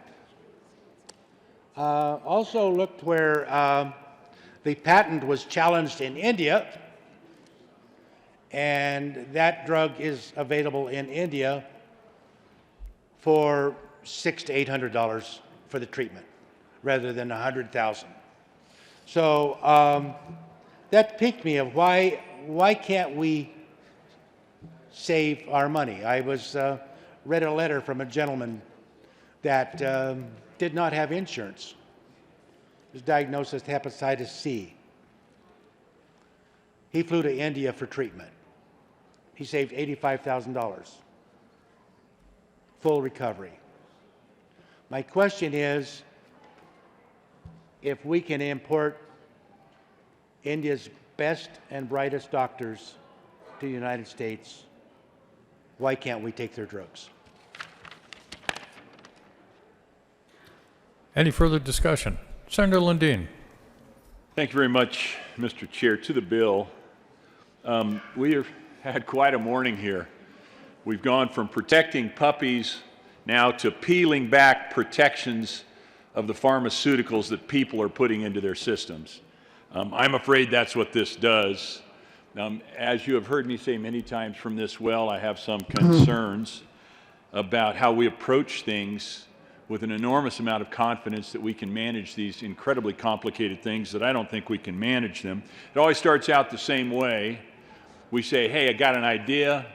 Also looked where the patent was challenged in India, and that drug is available in India for $600 to $800 for the treatment, rather than $100,000. So that piqued me of why can't we save our money? I read a letter from a gentleman that did not have insurance. He was diagnosed with hepatitis C. He flew to India for treatment. He saved $85,000. Full recovery. My question is, if we can import India's best and brightest doctors to the United States, why can't we take their drugs? Any further discussion? Senator Lundin. Thank you very much, Mr. Chair. To the bill, we have had quite a morning here. We've gone from protecting puppies now to peeling back protections of the pharmaceuticals that people are putting into their systems. I'm afraid that's what this does. As you have heard me say many times from this well, I have some concerns about how we approach things with an enormous amount of confidence that we can manage these incredibly complicated things that I don't think we can manage them. It always starts out the same way. We say, hey, I got an idea,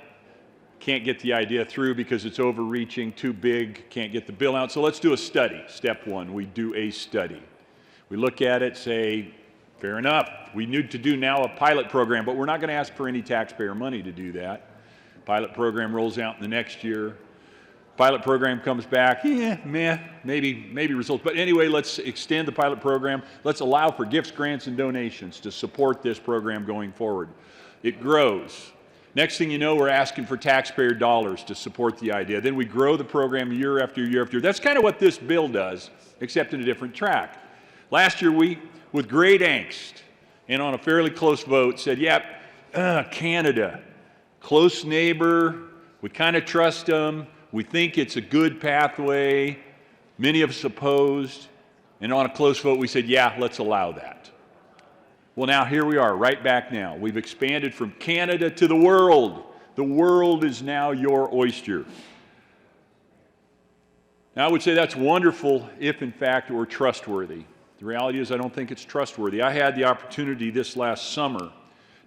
can't get the idea through because it's overreaching, too big, can't get the bill out, so let's do a study. Step one, we do a study. We look at it, say, fair enough, we need to do now a pilot program, but we're not going to ask for any taxpayer money to do that. Pilot program rolls out in the next year. Pilot program comes back, maybe results. But anyway, let's extend the pilot program. Let's allow for gifts, grants, and donations to support this program going forward. It grows. Next thing you know, we're asking for taxpayer dollars to support the idea. Then we grow the program year after year after year. That's kind of what this bill does, except in a different track. Last year, we, with great angst and on a fairly close vote, said, Canada, close neighbor, we kind of trust them. We think it's a good pathway. Many of us opposed. And on a close vote, we said, let's allow that. Well, now here we are, right back now. We've expanded from Canada to the world. The world is now your oyster. Now, I would say that's wonderful if, in fact, it were trustworthy. The reality is I don't think it's trustworthy. I had the opportunity this last summer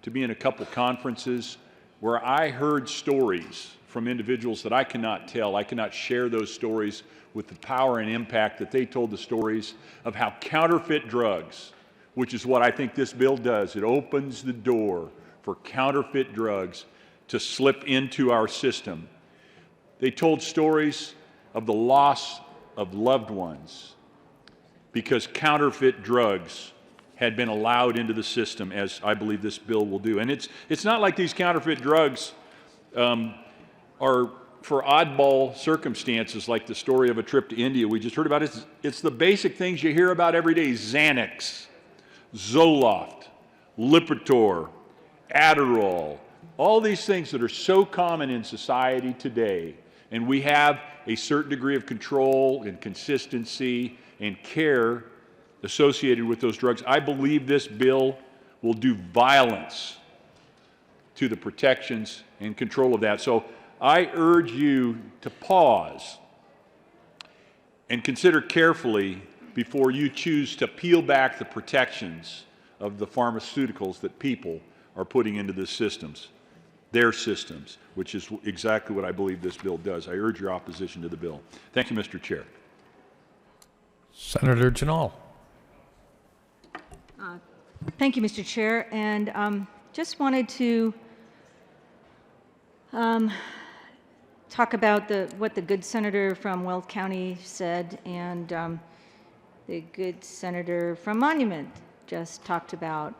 to be in a couple conferences where I heard stories from individuals that I cannot tell. I cannot share those stories with the power and impact that they told the stories of how counterfeit drugs, which is what I think this bill does. It opens the door for counterfeit drugs to slip into our system. They told stories of the loss of loved ones because counterfeit drugs had been allowed into the system, as I believe this bill will do. And it's not like these counterfeit drugs are for oddball circumstances like the story of a trip to India we just heard about. It's the basic things you hear about every day: Xanax, Zoloft, Lipitor, Adderall, all these things that are so common in society today. And we have a certain degree of control and consistency and care associated with those drugs. I believe this bill will do violence to the protections and control of that. So I urge you to pause and consider carefully before you choose to peel back the protections of the pharmaceuticals that people are putting into the systems, their systems, which is exactly what I believe this bill does. I urge your opposition to the bill. Thank you, Mr. Chair. Senator Janal. Thank you, Mr. Chair. And just wanted to talk about what the good senator from Weld County said, and the good senator from Monument just talked about,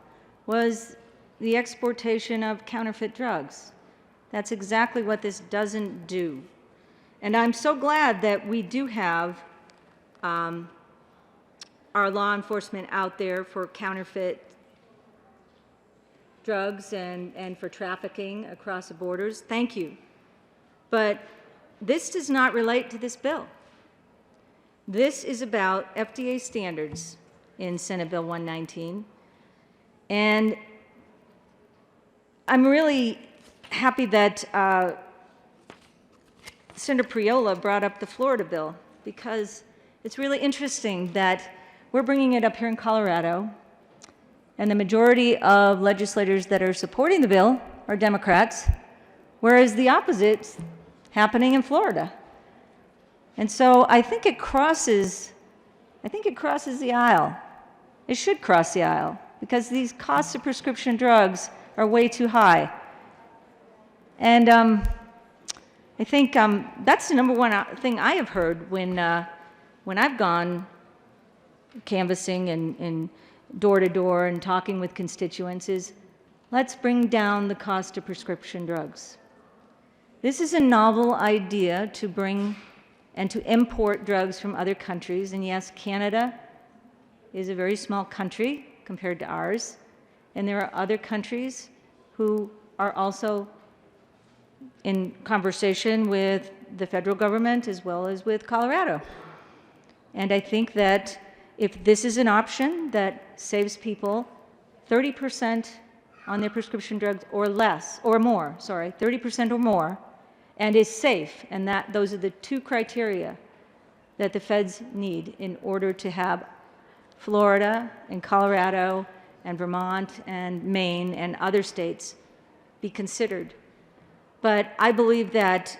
was the exportation of counterfeit drugs. That's exactly what this doesn't do. And I'm so glad that we do have our law enforcement out there for counterfeit drugs and for trafficking across the borders. Thank you. But this does not relate to this bill. This is about FDA standards in Senate Bill 119. And I'm really happy that Senator Priola brought up the Florida bill, because it's really interesting that we're bringing it up here in Colorado, and the majority of legislators that are supporting the bill are Democrats, whereas the opposite's happening in Florida. And so I think it crosses the aisle. It should cross the aisle, because these costs of prescription drugs are way too high. And I think that's the number one thing I have heard when I've gone canvassing and door to door and talking with constituents is, let's bring down the cost of prescription drugs. This is a novel idea to bring and to import drugs from other countries. And yes, Canada is a very small country compared to ours. And there are other countries who are also in conversation with the federal government as well as with Colorado. And I think that if this is an option that saves people 30% on their prescription drugs or less, or more, 30% or more, and is safe, and that those are the two criteria that the feds need in order to have Florida and Colorado and Vermont and Maine and other states be considered. But I believe that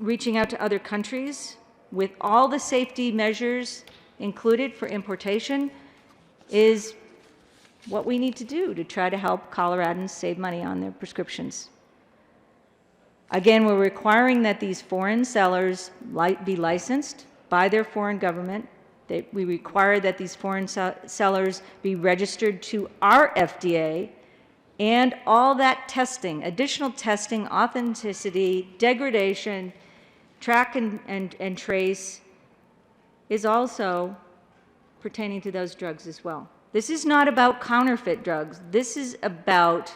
reaching out to other countries with all the safety measures included for importation is what we need to do to try to help Coloradans save money on their prescriptions. Again, we're requiring that these foreign sellers be licensed by their foreign government. We require that these foreign sellers be registered to our FDA, and all that testing, additional testing, authenticity, degradation, track and trace is also pertaining to those drugs as well. This is not about counterfeit drugs. This is about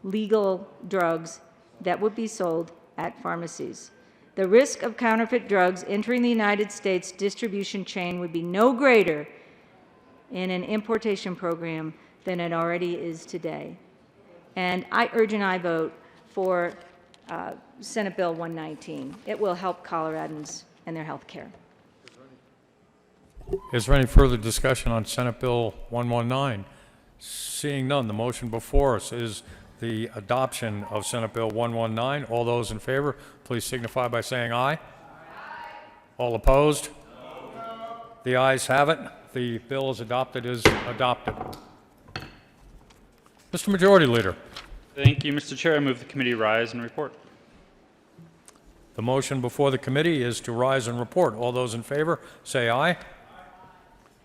legal drugs that would be sold at pharmacies. The risk of counterfeit drugs entering the United States distribution chain would be no greater in an importation program than it already is today. And I urge an aye vote for Senate Bill 119. It will help Coloradans and their health care. Is there any further discussion on Senate Bill 119? Seeing none, the motion before us is the adoption of Senate Bill 119. All those in favor, please signify by saying aye. Aye. All opposed? No. The ayes have it. The bill is adopted. Mr. Majority Leader. Thank you, Mr. Chair. I move the committee rise and report. The motion before the committee is to rise and report. All those in favor, say aye. Aye.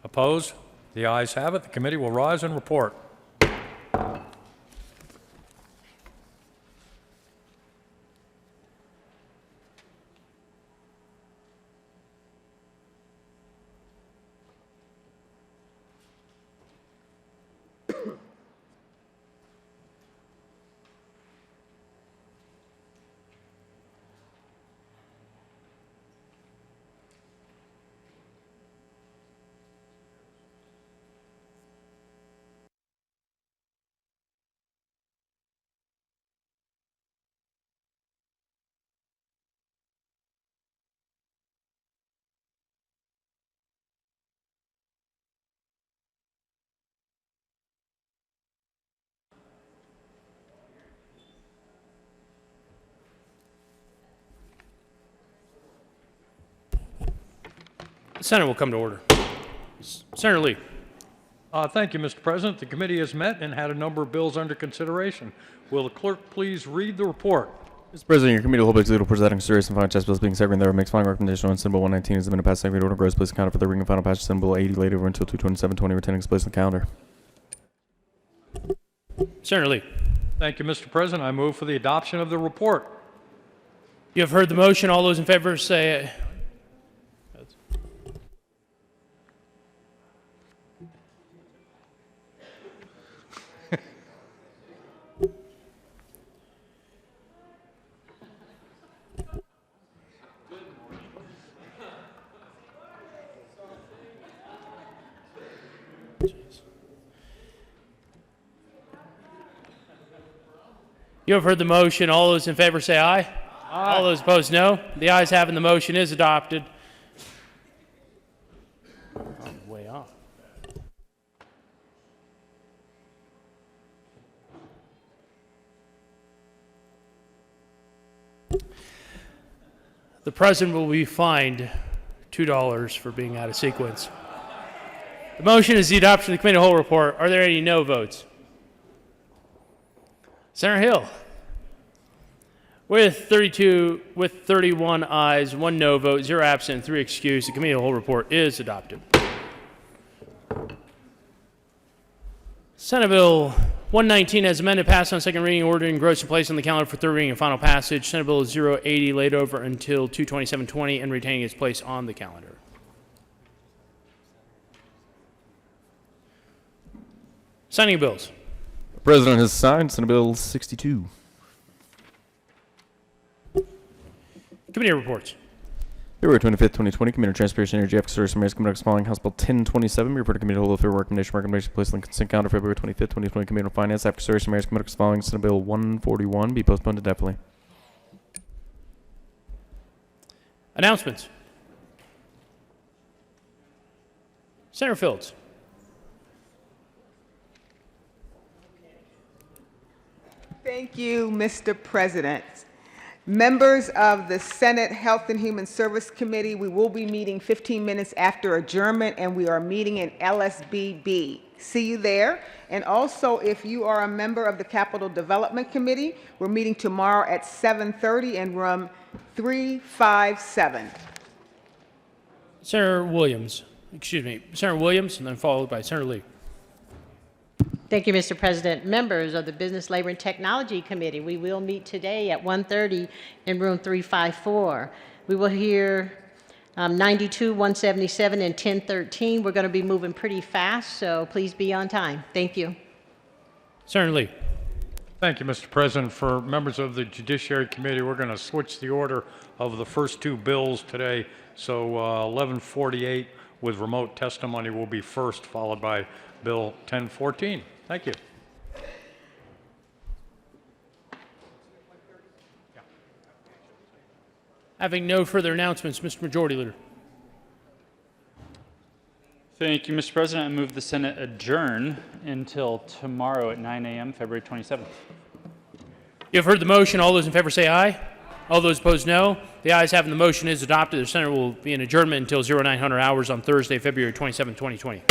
Opposed? The ayes have it. The committee will rise and report. The Senate will come to order. Senator Lee. Thank you, Mr. President. The committee has met and had a number of bills under consideration. Will the clerk please read the report? Mr. President, your committee will hold legal presiding serious and final test bills being second and there makes final recommendation on Senate Bill 119 as amended past second order grows place counter for the reading and final passage Senate Bill 80 laid over until 2/27/20 retaining its place on the calendar. Senator Lee. Thank you, Mr. President. I move for the adoption of the report. You have heard the motion. All those in favor say aye. You have heard the motion. All those in favor say aye. Aye. All those opposed, no. The ayes have it, and the motion is adopted. I'm way off. The president will be fined $2 for being out of sequence. The motion is the adoption of the committee of the whole report. Are there any no votes? Senator Hill. With 31 ayes, 1 no vote, 0 absent, 3 excused, the committee of the whole report is adopted. Senate Bill 119 as amended passed on second reading, ordered engrossed and placed on the calendar for third reading and final passage. Senate Bill 080 laid over until 2/27/20 and retaining its place on the calendar. Signing of bills. The President has signed Senate Bill 62. Committee reports. February 25th, 2020, Committee on Transportation, Energy, Ethics, Service, and Mayor's Committee following House Bill 1027. Report to Committee of the Whole Fair recommendation placed on the consent calendar February 25th, 2020, Committee on Finance, After Service, and Mayor's Committee following Senate Bill 141 be postponed indefinitely. Announcements. Senator Fields. Thank you, Mr. President. Members of the Senate Health and Human Service Committee, we will be meeting 15 minutes after adjournment, and we are meeting in LSBB. See you there. And also, if you are a member of the Capital Development Committee, we're meeting tomorrow at 7:30 in room 357. Senator Williams, Senator Williams, and then followed by Senator Lee. Thank you, Mr. President. Members of the Business, Labor, and Technology Committee, we will meet today at 1:30 in room 354. We will hear 92, 177, and 1013. We're going to be moving pretty fast, so please be on time. Thank you. Senator Lee. Thank you, Mr. President. For members of the Judiciary Committee, we're going to switch the order of the first 2 bills today. So 1148 with remote testimony will be first, followed by Bill 1014. Thank you. Having no further announcements, Mr. Majority Leader. Thank you, Mr. President. I move the Senate adjourn until tomorrow at 9 a.m., February 27th. You have heard the motion. All those in favor say aye. All those opposed, no. The ayes have it, and the motion is adopted. The Senate will be in adjournment until 0900 hours on Thursday, February 27, 2020.